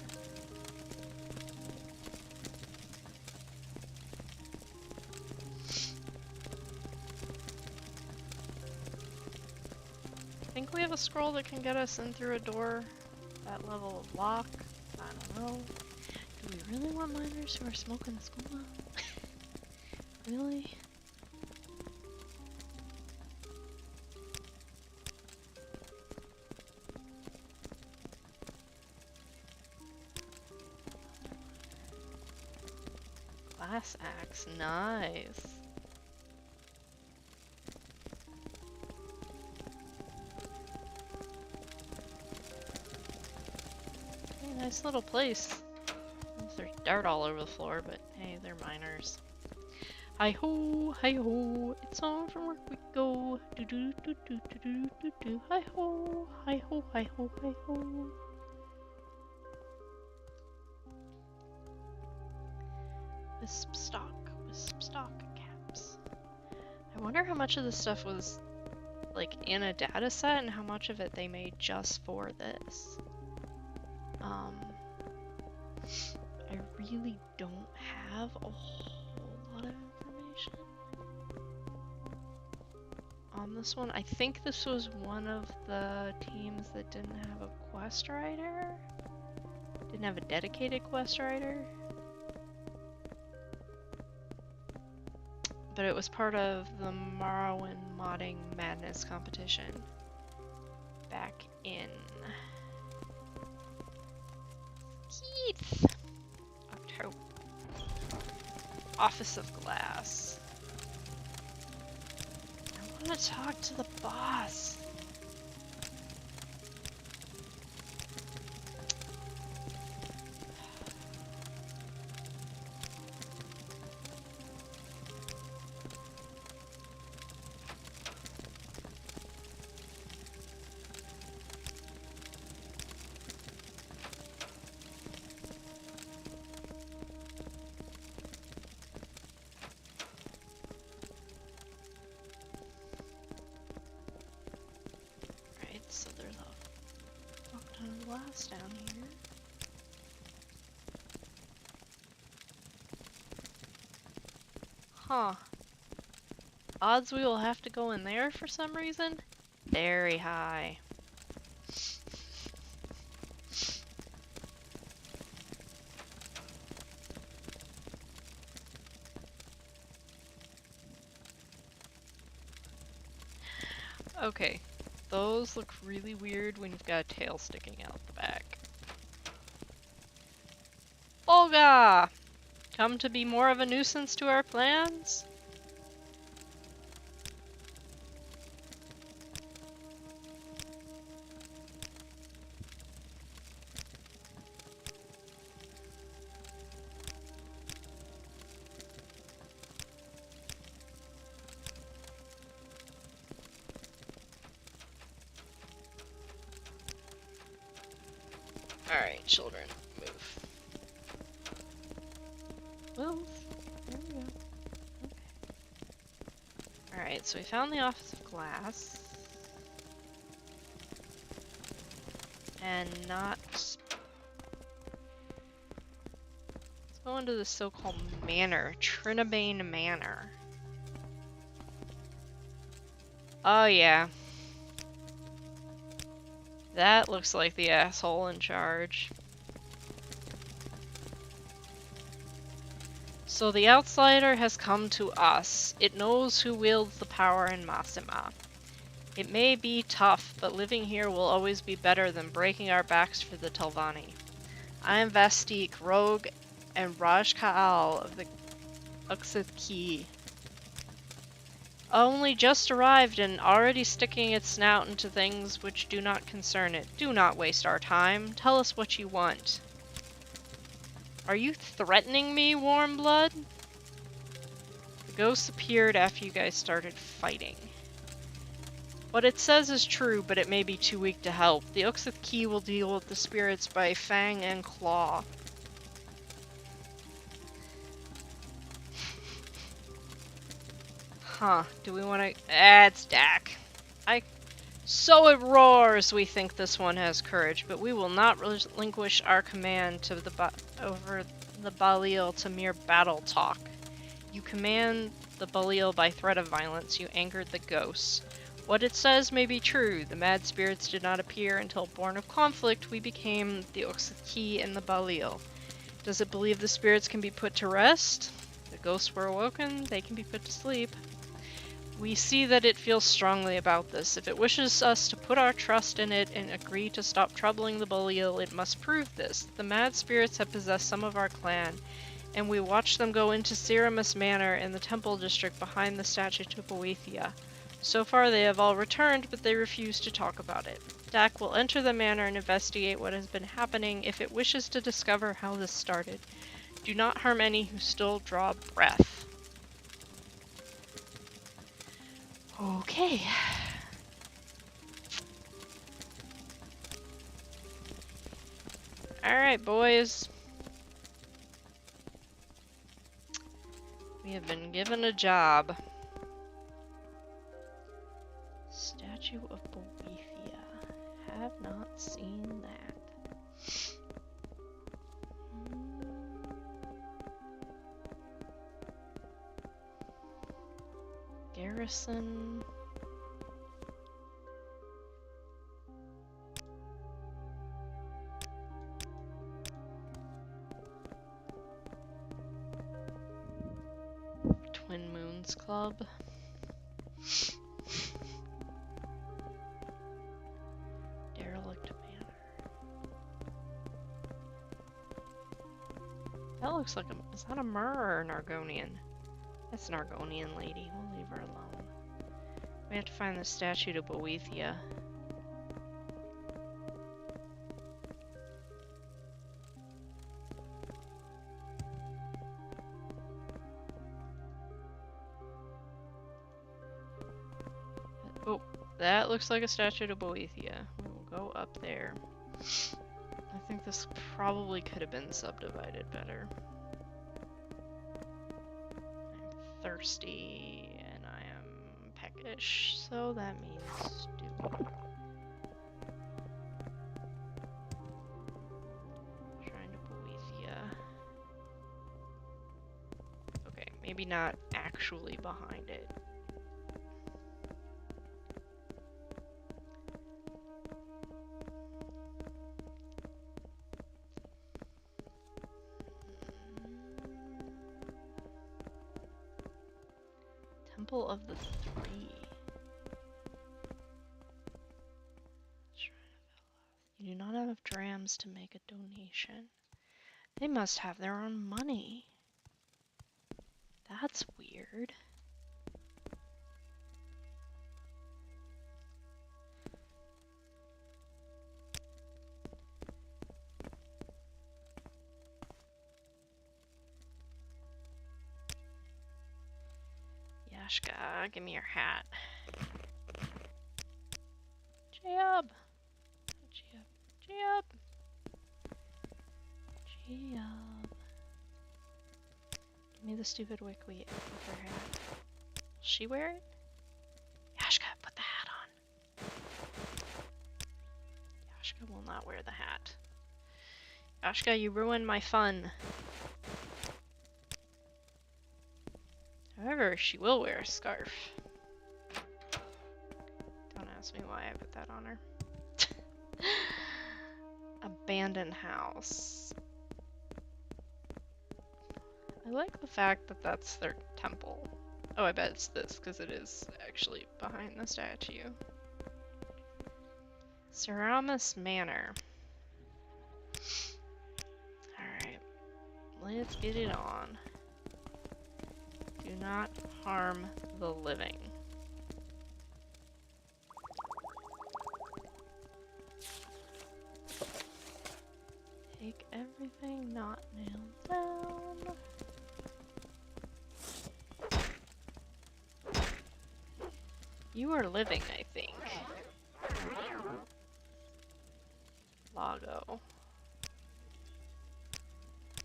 I think we have a scroll that can get us in through a door. That level of lock. I don't know. Do we really want miners who are smoking the school now? Really? Glass axe, nice. Hey, nice little place. There's dirt all over the floor, but hey, they're miners. Hi-ho, hi-ho, it's on from work we go. Do-do-do-do-do-do-do-do. Hi-ho, hi-ho, hi-ho, hi-ho. Wisp stock caps. I wonder how much of this stuff was like in a data set and how much of it they made just for this. I really don't have a whole lot of information on this one. I think this was one of the teams that didn't have a quest writer. Didn't have a dedicated quest writer. But it was part of the Morrowind modding madness competition back in October. Office of Glass. I want to talk to the boss. So there's a fuck ton of glass down here. Huh. Odds we will have to go in there for some reason? Very high. Okay. Those look really weird when you've got a tail sticking out the back. Olga! Come to be more of a nuisance to our plans? Alright, children, move. Move. There we go. Okay. Alright, so we found the Office of Glass. And not... Let's go into the so-called manor. Trinabane Manor. Oh yeah. That looks like the asshole in charge. So the outsider has come to us. It knows who wields the power in Massima. It may be tough, but living here will always be better than breaking our backs for the Telvanni. I am Vastique, rogue, and Raj Kaal of the XXII. Only just arrived and already sticking its snout into things which do not concern it. Do not waste our time. Tell us what you want. Are you threatening me, Warmblood? The ghost appeared after you guys started fighting. What it says is true, but it may be too weak to help. The XXII will deal with the spirits by fang and claw. Huh, do we want to... it's Dak. I So it roars! We think this one has courage, but we will not relinquish our command to over the Balial to mere battle talk. You command the Balial by threat of violence. You angered the ghosts. What it says may be true. The mad spirits did not appear until, born of conflict, we became the XXII and the Balial. Does it believe the spirits can be put to rest? The ghosts were awoken. They can be put to sleep. We see that it feels strongly about this. If it wishes us to put our trust in it and agree to stop troubling the Balial, it must prove this. The mad spirits have possessed some of our clan, and we watched them go into Ceramus Manor in the temple district behind the statue to Boethia. So far they have all returned, but they refuse to talk about it. Dak will enter the manor and investigate what has been happening if it wishes to discover how this started. Do not harm any who still draw breath. Okay. Alright, boys. We have been given a job. Statue of Boethia. Have not seen that. Garrison. Twin Moons Club. Derelict Manor. That looks like a... Is that a Myrrh or an Argonian? That's an Argonian lady. We'll leave her alone. We have to find the statue to Boethia. Oh, that looks like a statue to Boethia. We will go up there. I think this probably could have been subdivided better. I'm thirsty and I am peckish, so that means stew. Shrine to Boethia. Okay, maybe not actually behind it. Temple of the Three. You do not have enough drams to make a donation. They must have their own money. That's weird. Yashka, give me your hat. Jab! Jab! Jab! Jab! Give me the stupid wickweed with her hat. Will she wear it? Yashka, put the hat on. Yashka will not wear the hat. Yashka, you ruined my fun. However, she will wear a scarf. Don't ask me why I put that on her. Abandoned house. I like the fact that that's their temple. Oh, I bet it's this, because it is actually behind the statue. Ceramus Manor. Alright. Let's get it on. Do not harm the living. Take everything not nailed down. You are living, I think. Lago.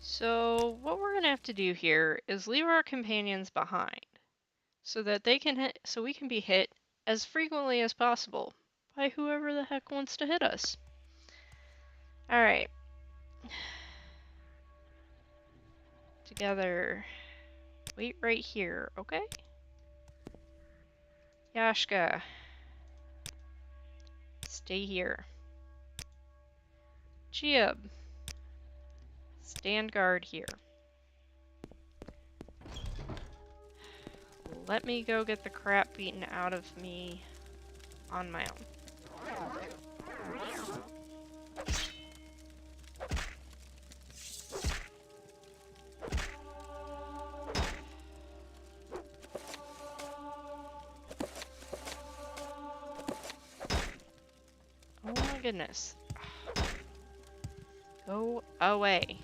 So what we're gonna have to do here is leave our companions behind so that they can we can be hit as frequently as possible by whoever the heck wants to hit us. Alright. Together. Wait right here, okay? Yashka. Stay here. Jib. Stand guard here. Let me go get the crap beaten out of me on my own. Oh my goodness. Go away.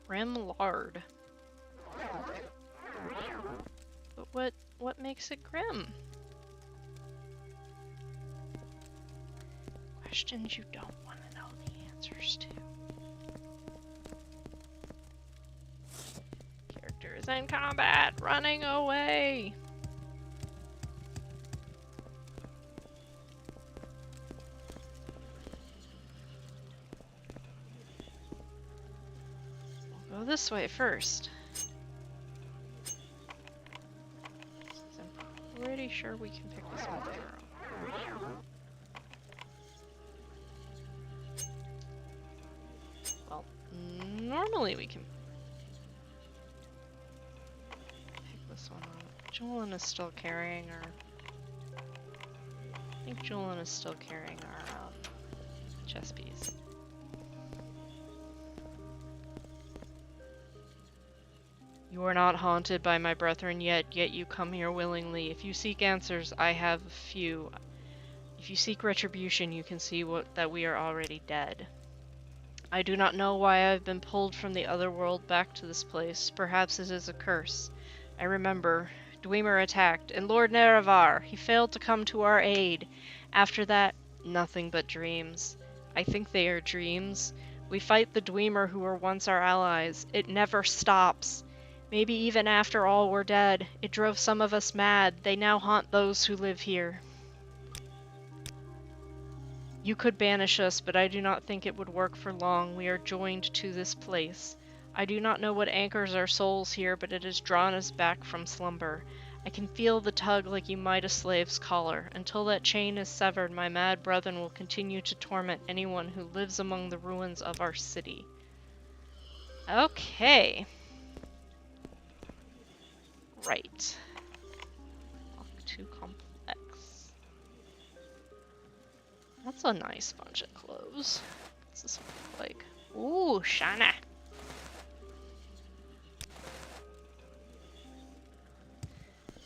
Grim lard. But what makes it grim? Questions you don't want to know the answers to. Character is in combat, running away. We'll go this way first. I'm pretty sure we can pick this one through. Well, normally we can pick this one up. Julian is still carrying our... I think Julian is still carrying our chess piece. You are not haunted by my brethren yet you come here willingly. If you seek answers, I have a few. If you seek retribution, you can see that we are already dead. I do not know why I've been pulled from the other world back to this place. Perhaps it is a curse. I remember. Dwemer attacked, and Lord Nerevar, he failed to come to our aid. After that, nothing but dreams. I think they are dreams. We fight the Dwemer who were once our allies. It never stops. Maybe even after all were dead, it drove some of us mad. They now haunt those who live here. You could banish us, but I do not think it would work for long. We are joined to this place. I do not know what anchors our souls here, but it has drawn us back from slumber. I can feel the tug like you might a slave's collar. Until that chain is severed, my mad brethren will continue to torment anyone who lives among the ruins of our city. Okay. Right. Lock too complex. That's a nice bunch of clothes. What's this one like? Ooh, Shana.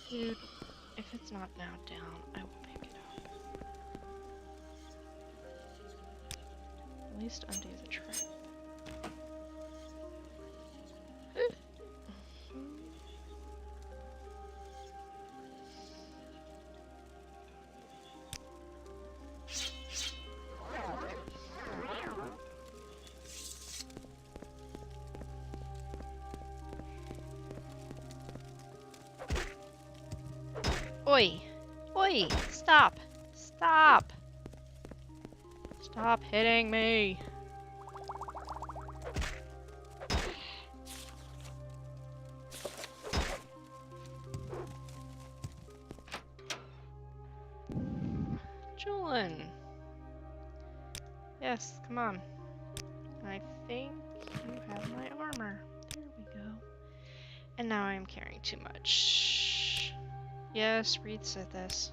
Dude, if it's not now down, I will pick it up. At least undo the trap. Oi! Oi! Stop! Stop! Stop hitting me! Julian! Yes, come on. I think you have my armor. There we go. And now I am carrying too much. Yes, Reed said this.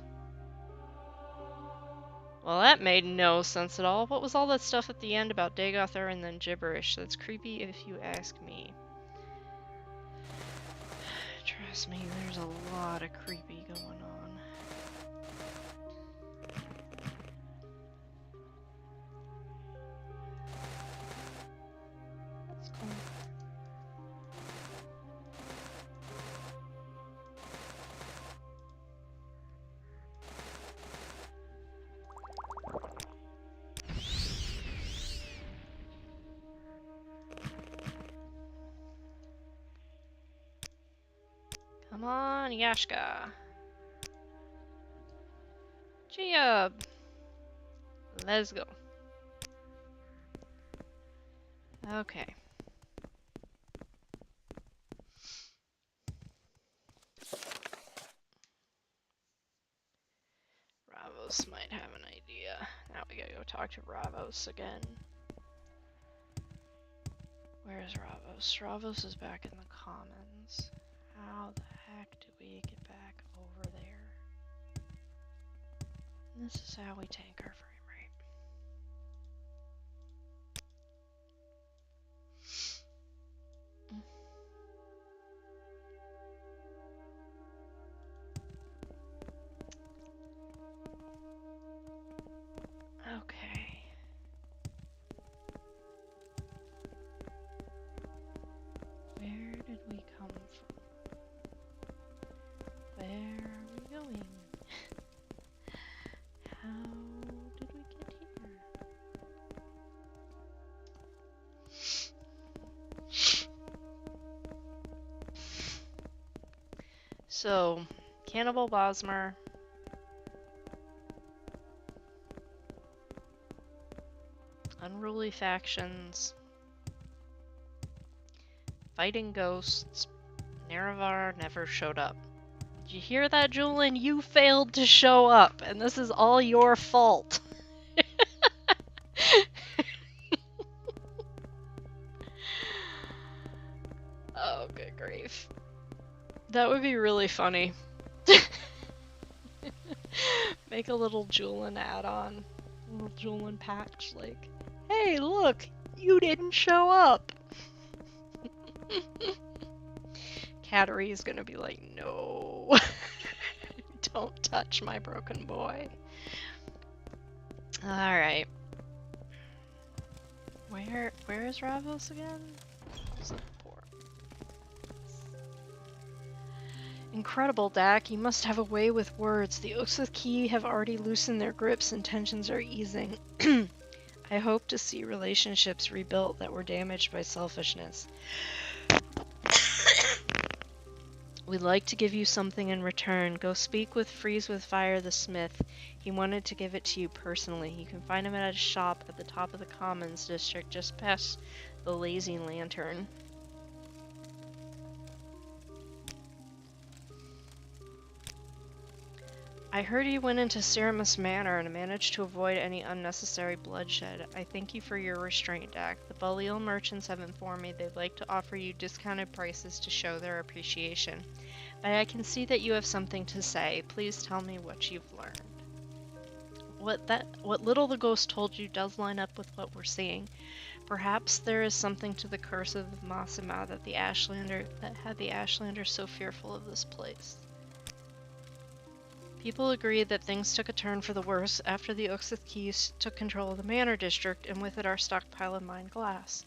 Well, that made no sense at all. What was all that stuff at the end about Dagoth and then gibberish? That's creepy if you ask me. Trust me, there's a lot of creepy going on. That's cool. Come on, Yashka. Gia. Let's go. Okay. Ravos might have an idea. Now we gotta go talk to Ravos again. Where's Ravos? Ravos is back in the commons. How the heck do we get back over there? This is how we tank our frame rate. Okay. Where did we come from? Where are we going? How did we get here? So, Cannibal Bosmer. Unruly factions. Fighting ghosts. Nerevar never showed up. Did you hear that, Julian? You failed to show up, and this is all your fault. Oh, good grief. That would be really funny. Make a little Julian add-on. A little Julian patch, like, hey, look! You didn't show up! Cattery is gonna be like, no. Don't touch my broken boy. Alright. Where is Ravos again? Incredible, Dak. You must have a way with words. The XXII have already loosened their grips and tensions are easing. I hope to see relationships rebuilt that were damaged by selfishness. We'd like to give you something in return. Go speak with Freeze with Fire the Smith. He wanted to give it to you personally. You can find him at a shop at the top of the Commons District, just past the Lazy Lantern. I heard you went into Ceramus Manor and managed to avoid any unnecessary bloodshed. I thank you for your restraint, Dak. The Belial merchants have informed me they'd like to offer you discounted prices to show their appreciation. But I can see that you have something to say. Please tell me what you've learned. What little the ghost told you does line up with what we're seeing. Perhaps there is something to the curse of Massima that had the Ashlanders so fearful of this place. People agree that things took a turn for the worse after the XXII took control of the Manor District, and with it our stockpile of mined glass.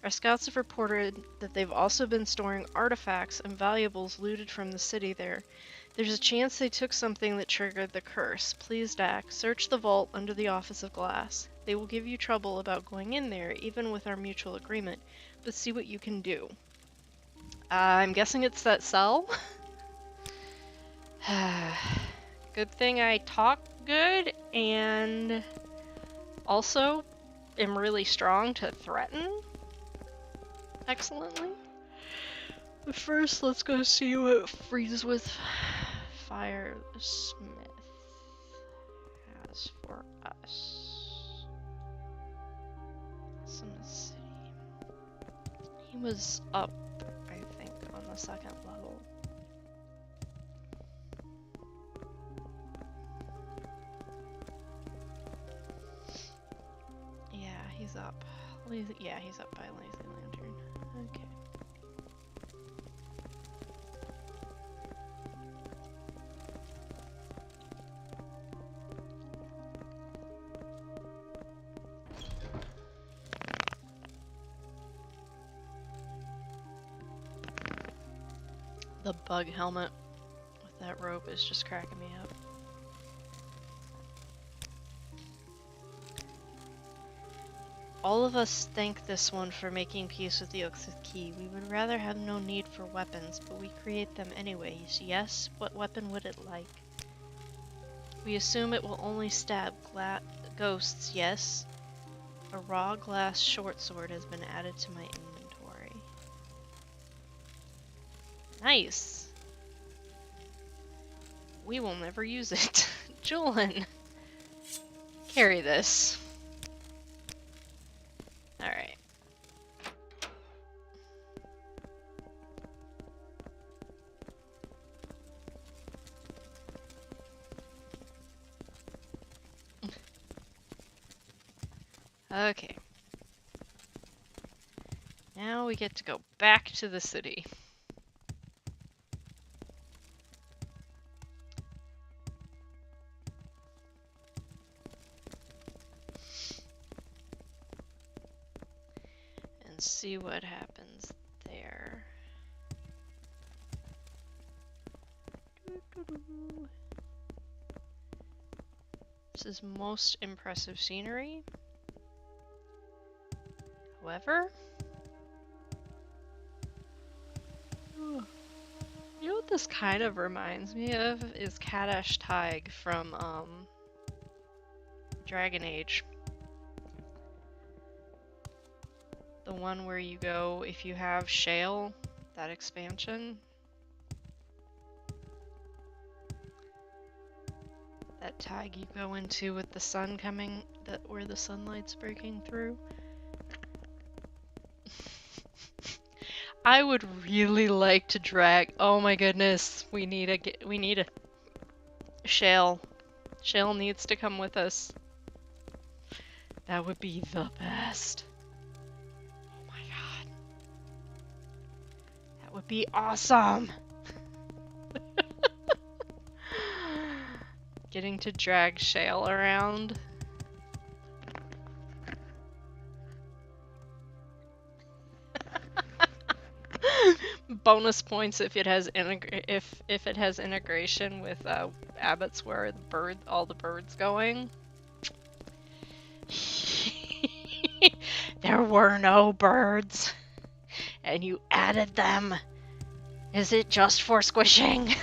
Our scouts have reported that they've also been storing artifacts and valuables looted from the city there. There's a chance they took something that triggered the curse. Please, Dak, search the vault under the Office of Glass. They will give you trouble about going in there, even with our mutual agreement, but see what you can do. I'm guessing it's that cell? Good thing I talk good, and also am really strong to threaten excellently. But first, let's go see what Freeze with Fire the Smith has for us. Some city. He was up, I think, on the second level. Yeah, he's up. Yeah, he's up by Lazy Lantern. Okay. The bug helmet with that rope is just cracking me up. All of us thank this one for making peace with the XXII. We would rather have no need for weapons, but we create them anyways. Yes? What weapon would it like? We assume it will only stab ghosts, yes? A raw glass short sword has been added to my inventory. Nice! We will never use it. Julian! Carry this. Alright. Okay. Now we get to go back to the city. And see what happens there. This is most impressive scenery. However, you know what this kind of reminds me of is Kadesh Tig from Dragon Age. The one where you go if you have shale, that expansion. That Tig you go into with the sun coming, where the sunlight's breaking through. I would really like to drag. Oh my goodness, we need a Shale. Shale needs to come with us. That would be the best. Oh my god. That would be awesome. Getting to drag Shale around. Bonus points if it has if it has integration with Abbott's where all the birds going. There were no birds, and you added them. Is it just for squishing?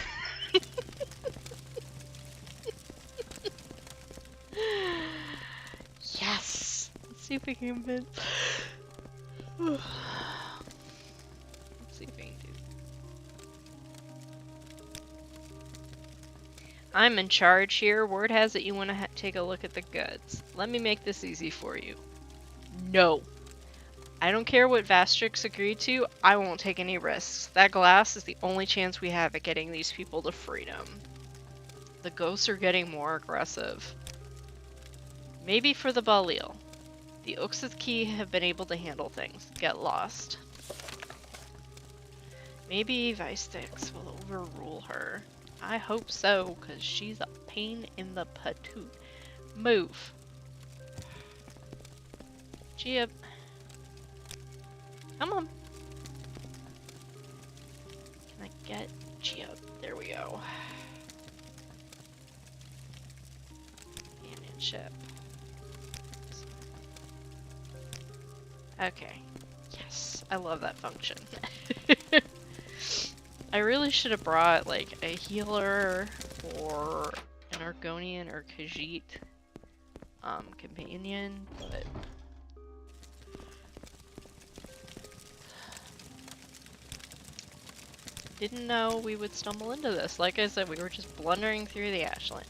Yes. Let's see if we can convince. Let's see if we can do. I'm in charge here. Word has it you want to take a look at the goods. Let me make this easy for you. No. I don't care what Vastrix agreed to, I won't take any risks. That glass is the only chance we have at getting these people to freedom. The ghosts are getting more aggressive. Maybe for the Baalil. The XXII have been able to handle things. Get lost. Maybe Vastrix will overrule her. I hope so, because she's a pain in the patoot. Move. Gia. Come on. Can I get Gia? There we go. Companionship. Okay. Yes, I love that function. I really should have brought like a healer or an Argonian or Khajiit companion, but didn't know we would stumble into this. Like I said, we were just blundering through the Ashlands.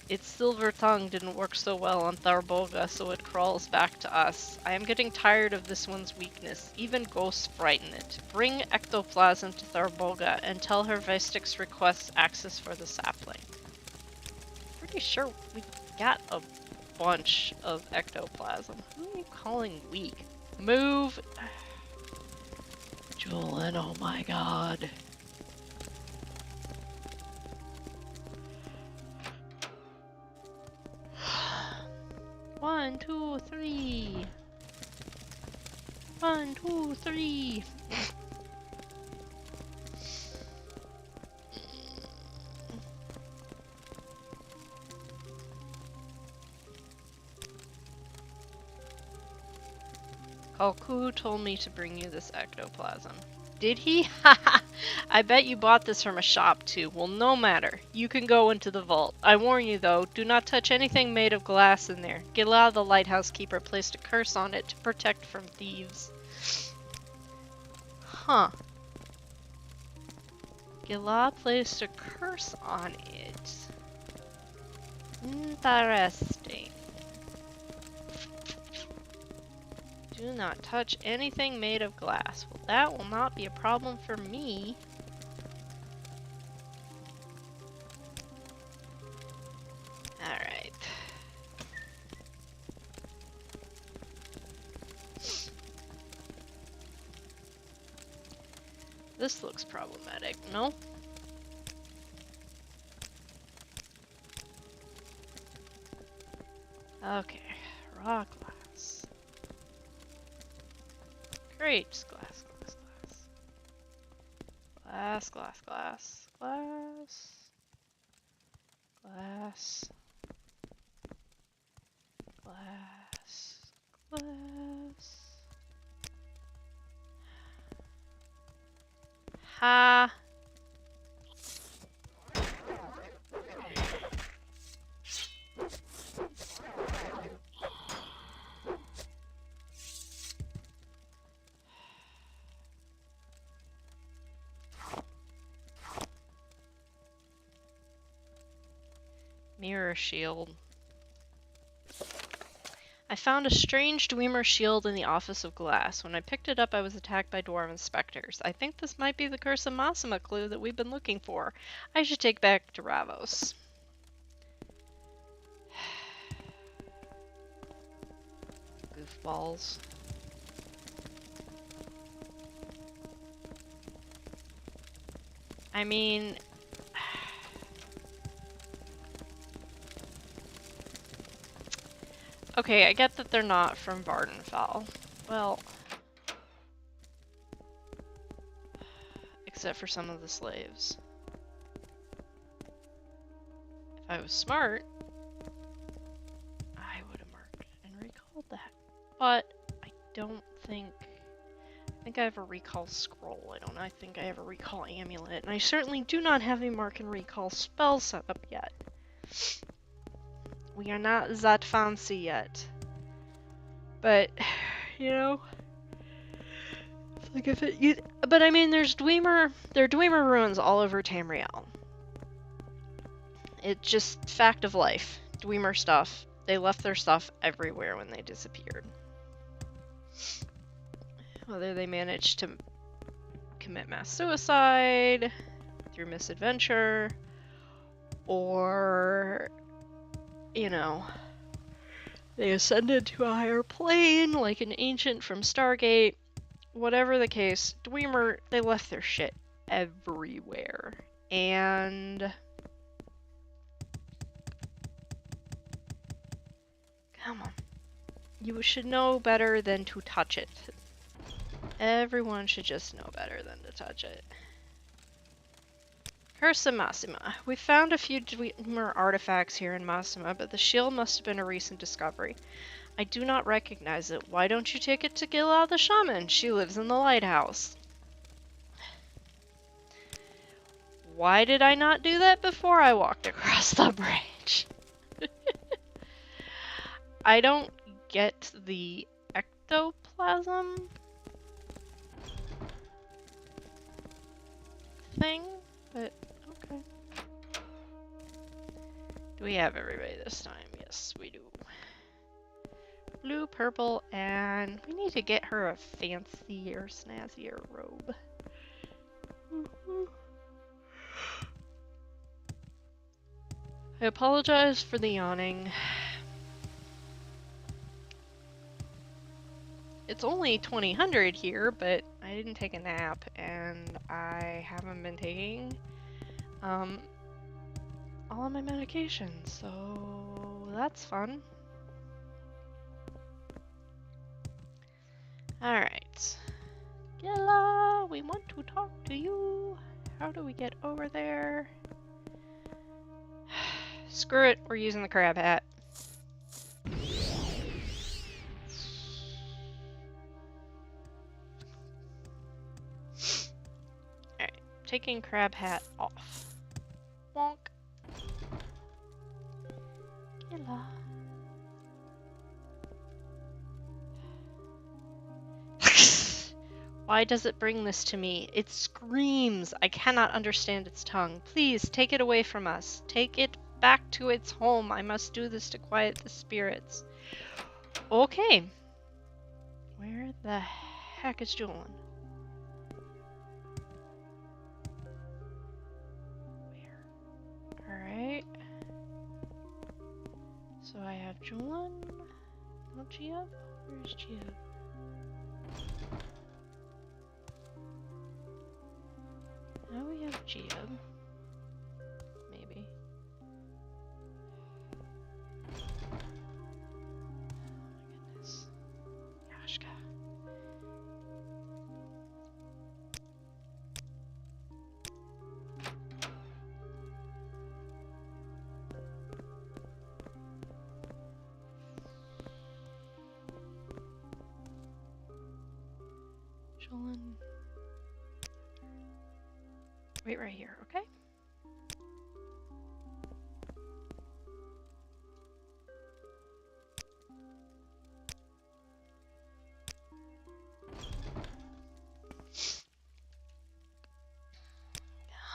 Its silver tongue didn't work so well on Tharbolga, so it crawls back to us. I am getting tired of this one's weakness. Even ghosts frighten it. Bring ectoplasm to Tharbolga and tell her Vestix requests access for the sapling. Pretty sure we got a bunch of ectoplasm. Who are you calling weak? Move! Julian, oh my god. One, two, three. 1, 2, 3. Kalku told me to bring you this ectoplasm. Did he? Haha! I bet you bought this from a shop too. Well, no matter. You can go into the vault. I warn you though, do not touch anything made of glass in there. Gila, the lighthouse keeper, placed a curse on it to protect from thieves. Huh. Gila placed a curse on it. Interesting. Do not touch anything made of glass. Well, that will not be a problem for me. Alright. This looks problematic, no? Okay, raw glass. Great, glass, glass, glass. Glass, glass, glass, glass. Glass. Glass. Glass. Ha! Mirror shield. I found a strange Dwemer shield in the Office of Glass. When I picked it up, I was attacked by dwarven specters. I think this might be the Curse of Massima clue that we've been looking for. I should take back to Ravos. Goofballs. I mean... Okay, I get that they're not from Vardenfell. Well... Except for some of the slaves. If I was smart, I would have marked and recalled that. But I don't think... I think I have a recall scroll. I think I have a recall amulet. And I certainly do not have a mark and recall spell set up yet. We are not that fancy yet. But, you know... Like if it... but I mean, there are Dwemer ruins all over Tamriel. It's just fact of life. Dwemer stuff. They left their stuff everywhere when they disappeared. Whether they managed to commit mass suicide through misadventure, or, you know, they ascended to a higher plane like an ancient from Stargate. Whatever the case, Dwemer, they left their shit everywhere. And... come on. You should know better than to touch it. Everyone should just know better than to touch it. Curse of Massima. We found a few Dwemer artifacts here in Massima, but the shield must have been a recent discovery. I do not recognize it. Why don't you take it to Gila the shaman? She lives in the lighthouse. Why did I not do that before I walked across the bridge? I don't get the ectoplasm thing, but okay. Do we have everybody this time? Yes, we do. Blue, purple, and we need to get her a fancier, snazzier robe. I apologize for the yawning. It's only 2000 here, but I didn't take a nap, and I haven't been taking all of my medications, so that's fun. Alright. Gila, we want to talk to you. How do we get over there? Screw it, we're using the crab hat. taking crab hat off. Wonk. Killa. Why does it bring this to me? It screams. I cannot understand its tongue. Please, take it away from us. Take it back to its home. I must do this to quiet the spirits. Okay. Where the heck is Julian? Where? Alright. So I have Julian. Not Giab? Where's Giab? Now we have Giab. Maybe. Oh my goodness. Yashka. Julian. Wait right here, okay?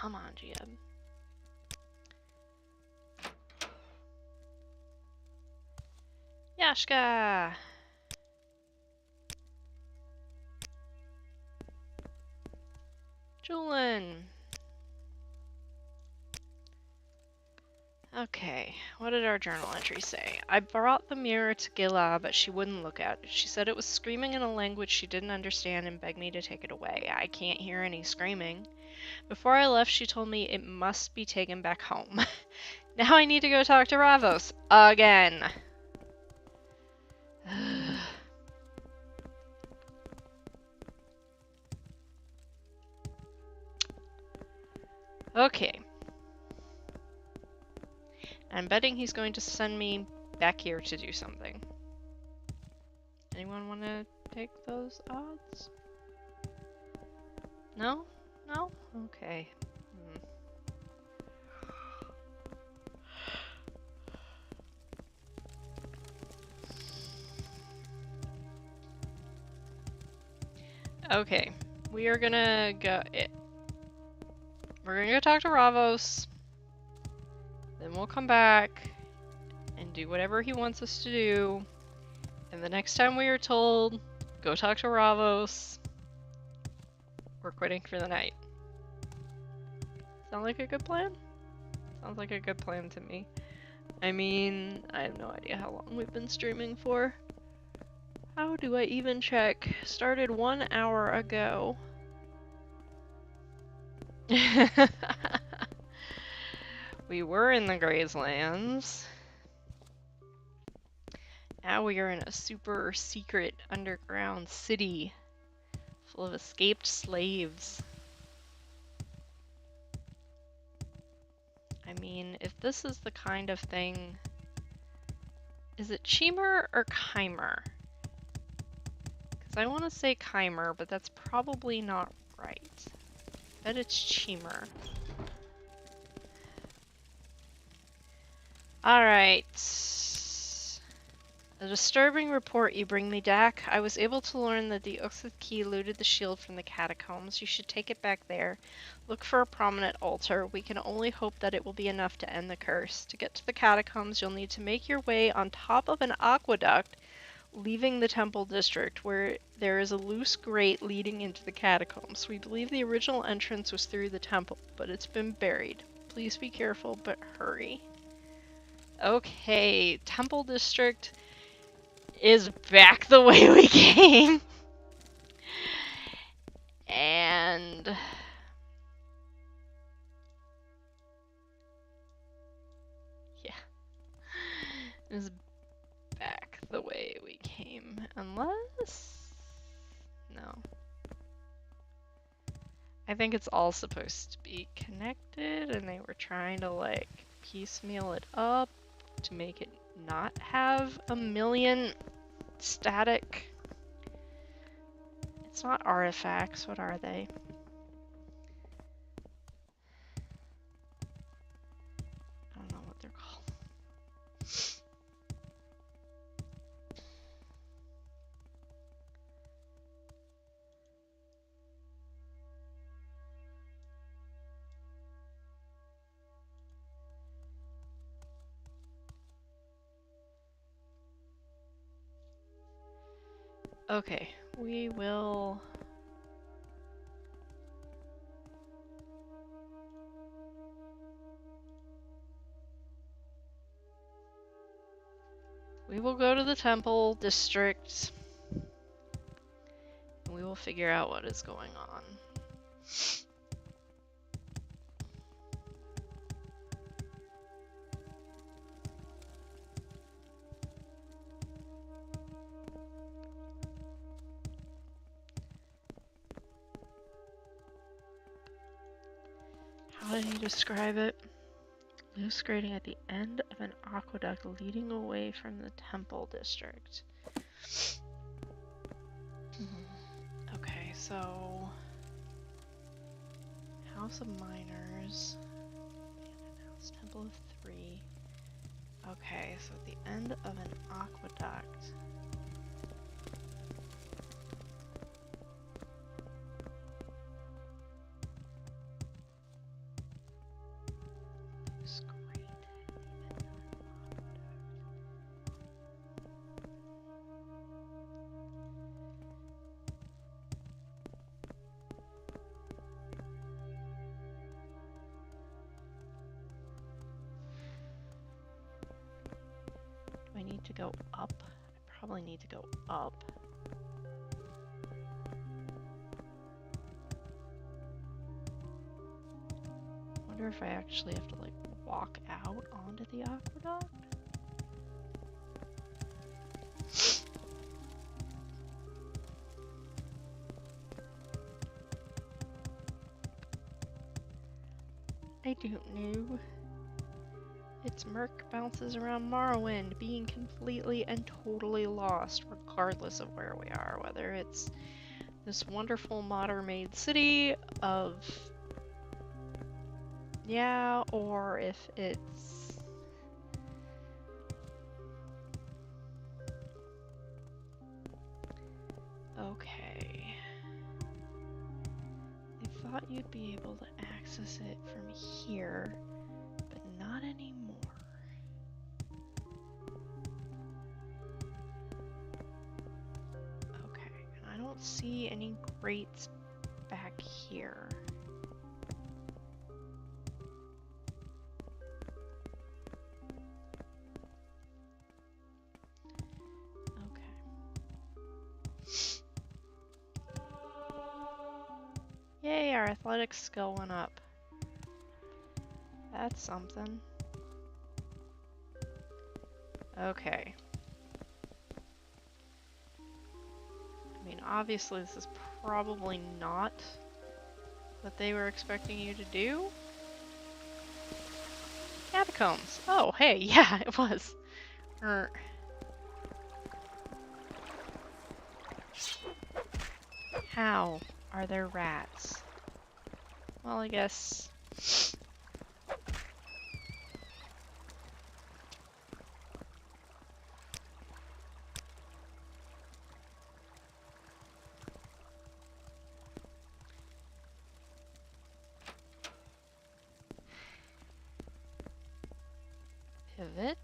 Come on, Giab. Yashka! Julian! Okay, what did our journal entry say? I brought the mirror to Gila, but she wouldn't look at it. She said it was screaming in a language she didn't understand and begged me to take it away. I can't hear any screaming. Before I left, she told me it must be taken back home. Now I need to go talk to Ravos. Again. Okay. I'm betting he's going to send me back here to do something. Anyone want to take those odds? No? No? Okay. Okay. We are gonna go... We're gonna go talk to Ravos. Then we'll come back and do whatever he wants us to do. And the next time we are told, go talk to Ravos, we're quitting for the night. Sound like a good plan? Sounds like a good plan to me. I mean, I have no idea how long we've been streaming for. How do I even check? Started 1 hour ago. We were in the Grayslands. Now we are in a super secret underground city full of escaped slaves. I mean, if this is the kind of thing... Is it Chimer or Chimer? Because I want to say Chimer, but that's probably not right. I bet it's Chimer. Alright. A disturbing report you bring me, Dak. I was able to learn that the XXII looted the shield from the catacombs. You should take it back there. Look for a prominent altar. We can only hope that it will be enough to end the curse. To get to the catacombs, you'll need to make your way on top of an aqueduct, leaving the temple district, where there is a loose grate leading into the catacombs. We believe the original entrance was through the temple, but it's been buried. Please be careful, but hurry. Okay, temple district is back the way we came. And yeah, is back the way we came, unless no. I think it's all supposed to be connected, and they were trying to like piecemeal it up to make it not have a million static. It's not artifacts, what are they? Okay, we will... We will go to the temple district. And we will figure out what is going on. How did he describe it? Loose grading at the end of an aqueduct leading away from the temple district. Okay, so... House of Miners. Abandoned House, Temple of Three. Okay, so at the end of an aqueduct. Loose grade at the end of an aqueduct. Do I need to go up? I probably need to go up. I wonder if I actually have to like walk out onto the aqueduct? I don't know. Its murk bounces around Morrowind, being completely and totally lost, regardless of where we are. Whether it's this wonderful modern-made city of... yeah, or if it's... Okay. I thought you'd be able to access it from here, but not anymore. Okay, and I don't see any grates back here. Yay, our athletics skill went up. That's something. Okay. I mean, obviously this is probably not what they were expecting you to do. Catacombs. Oh, hey, yeah, it was. How are there rats? Well, I guess... Pivot.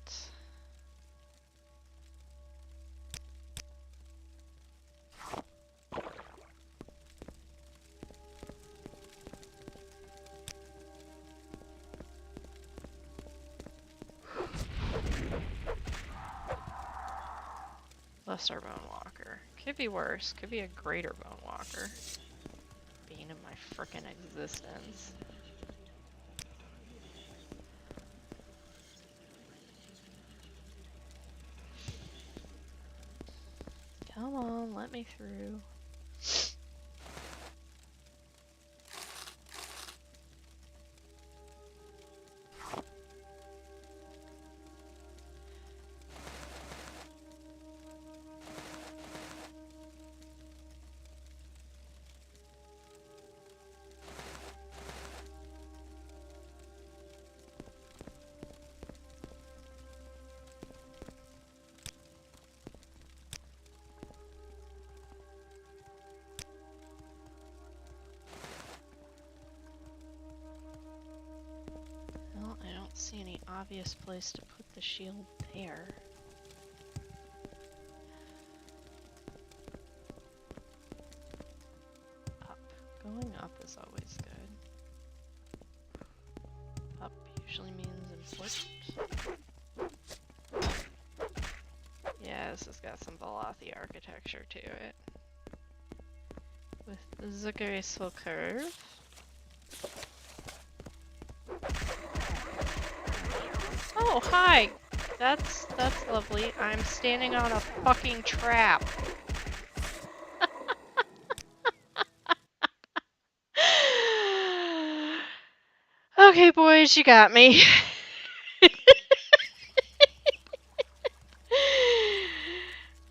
Lesser Bone Walker. Could be worse. Could be a greater Bone Walker. Bane of my frickin' existence. Come on, let me through. Well, I don't see any obvious place to put the shield there. always good. Up usually means important. Yeah, this has got some Velothi architecture to it. With the graceful curve. Oh, hi! That's lovely. I'm standing on a fucking trap. Okay, boys, you got me.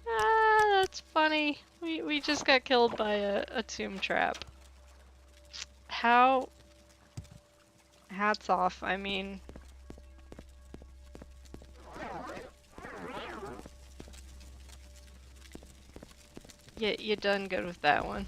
That's funny. We just got killed by a tomb trap. How? Hats off, I mean... Yeah, you done good with that one.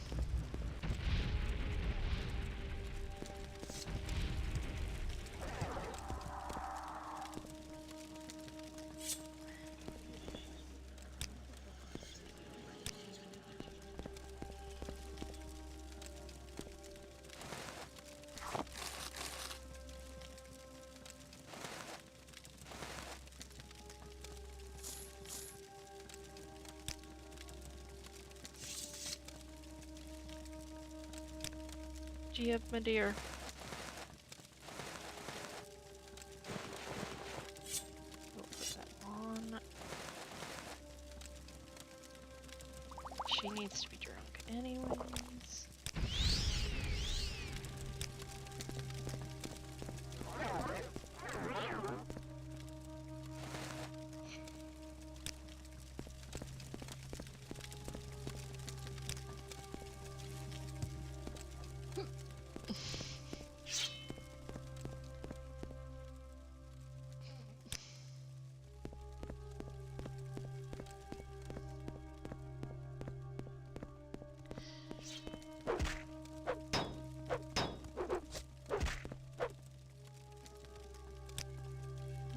Gee up, my dear. We'll put that on. She needs to be drunk anyways.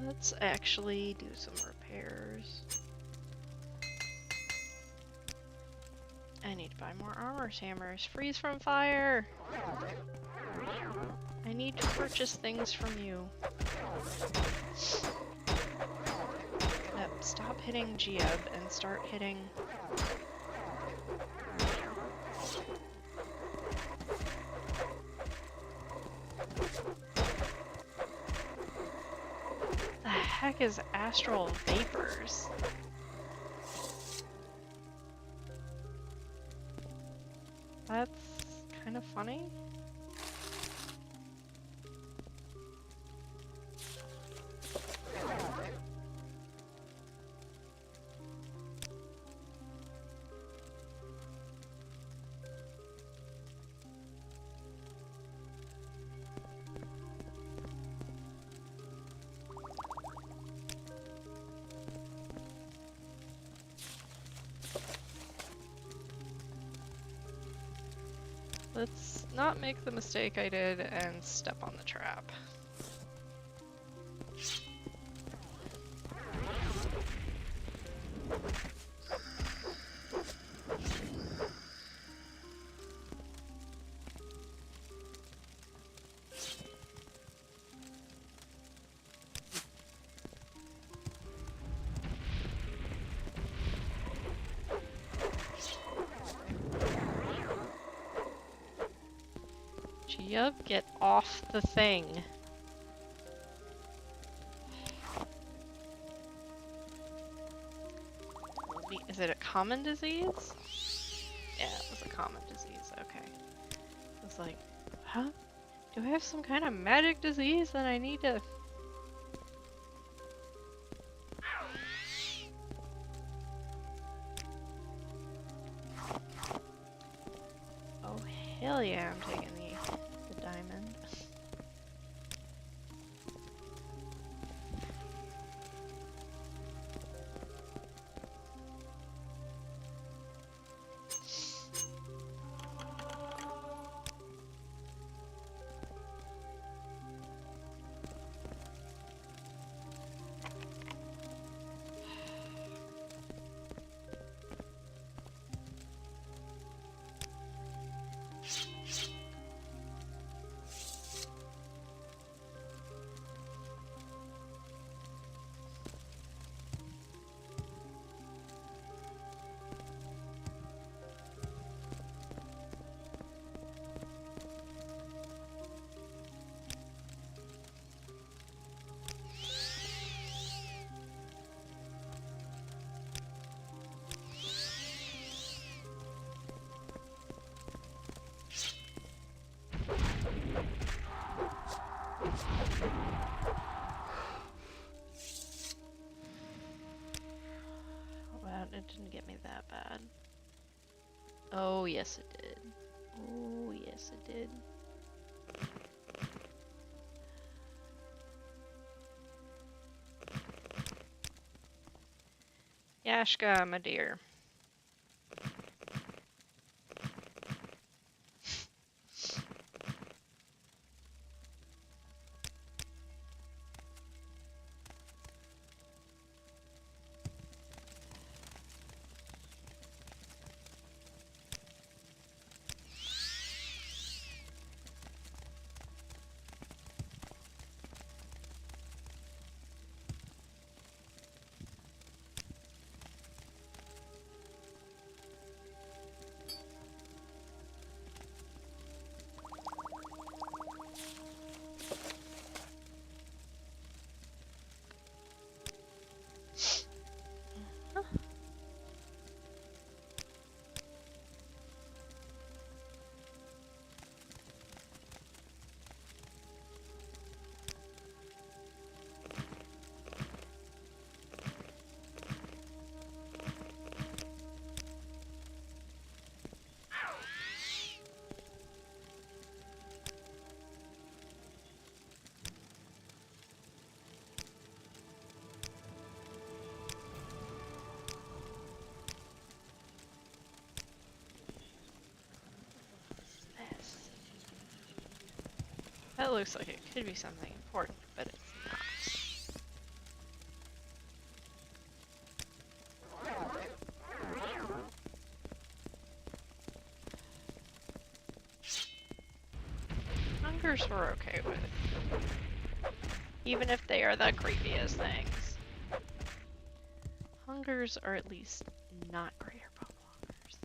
Let's actually do some repairs. I need to buy more armor hammers. Freeze from fire! I need to purchase things from you. Yep, stop hitting Geob and start hitting... The heck is astral vapors? That's kind of funny. Let's not make the mistake I did and step on the trap. Yup, get off the thing. Is it a common disease? Yeah, it was a common disease, okay. I was like, huh? Do I have some kind of magic disease that I need to... Oh, hell yeah, I'm taking the diamond. Didn't get me that bad. Oh, yes it did. Oh, yes it did. Yashka, my dear. This. That looks like it could be something important, but it's not. Hungers we're okay with. Even if they are the creepiest things. Hungers are at least not greater bone walkers.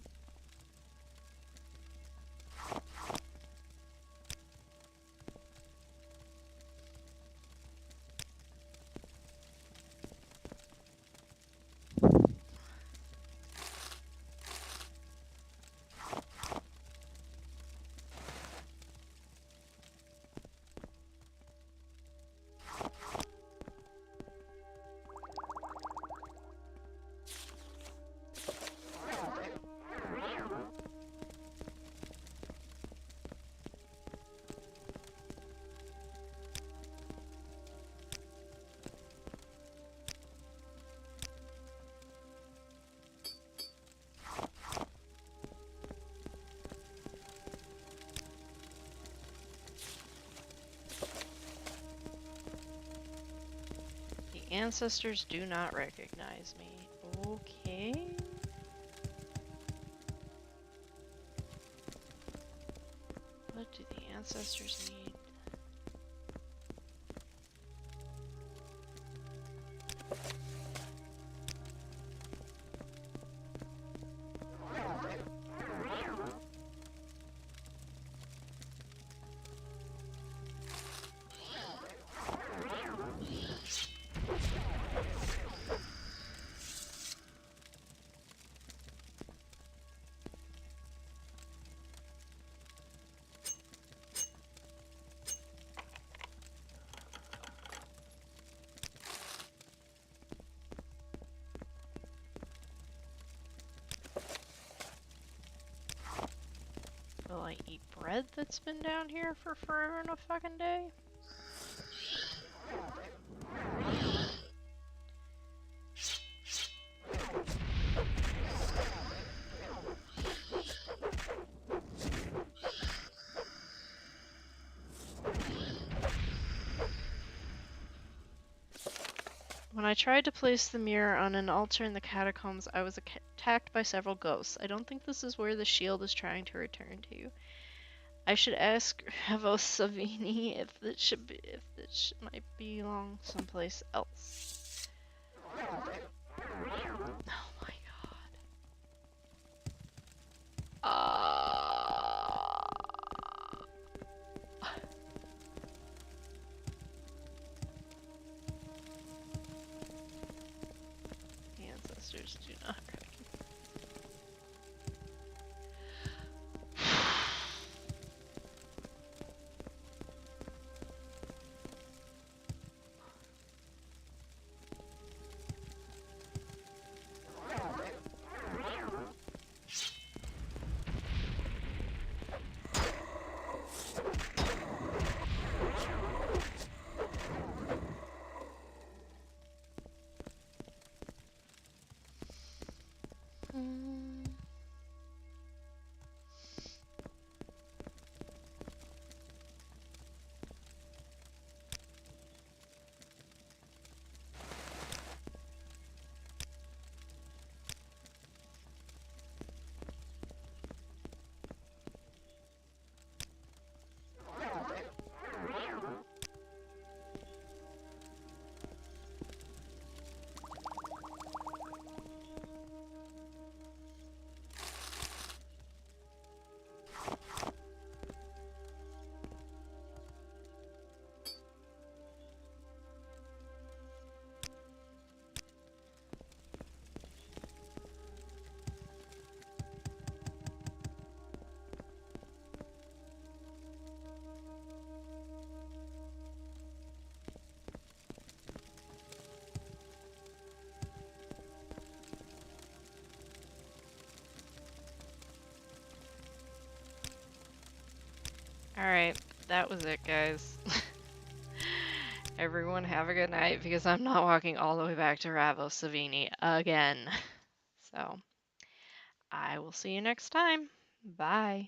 Ancestors do not recognize me. Okay. What do the ancestors need? Will I eat bread that's been down here for forever and a fucking day? When I tried to place the mirror on an altar in the catacombs, I was attacked by several ghosts. I don't think this is where the shield is trying to return to. I should ask Ravos Savini if it might belong someplace else. Oh my god. The ancestors do not recognize. Alright, that was it, guys. Everyone have a good night, because I'm not walking all the way back to Ravos Savini again. So, I will see you next time. Bye.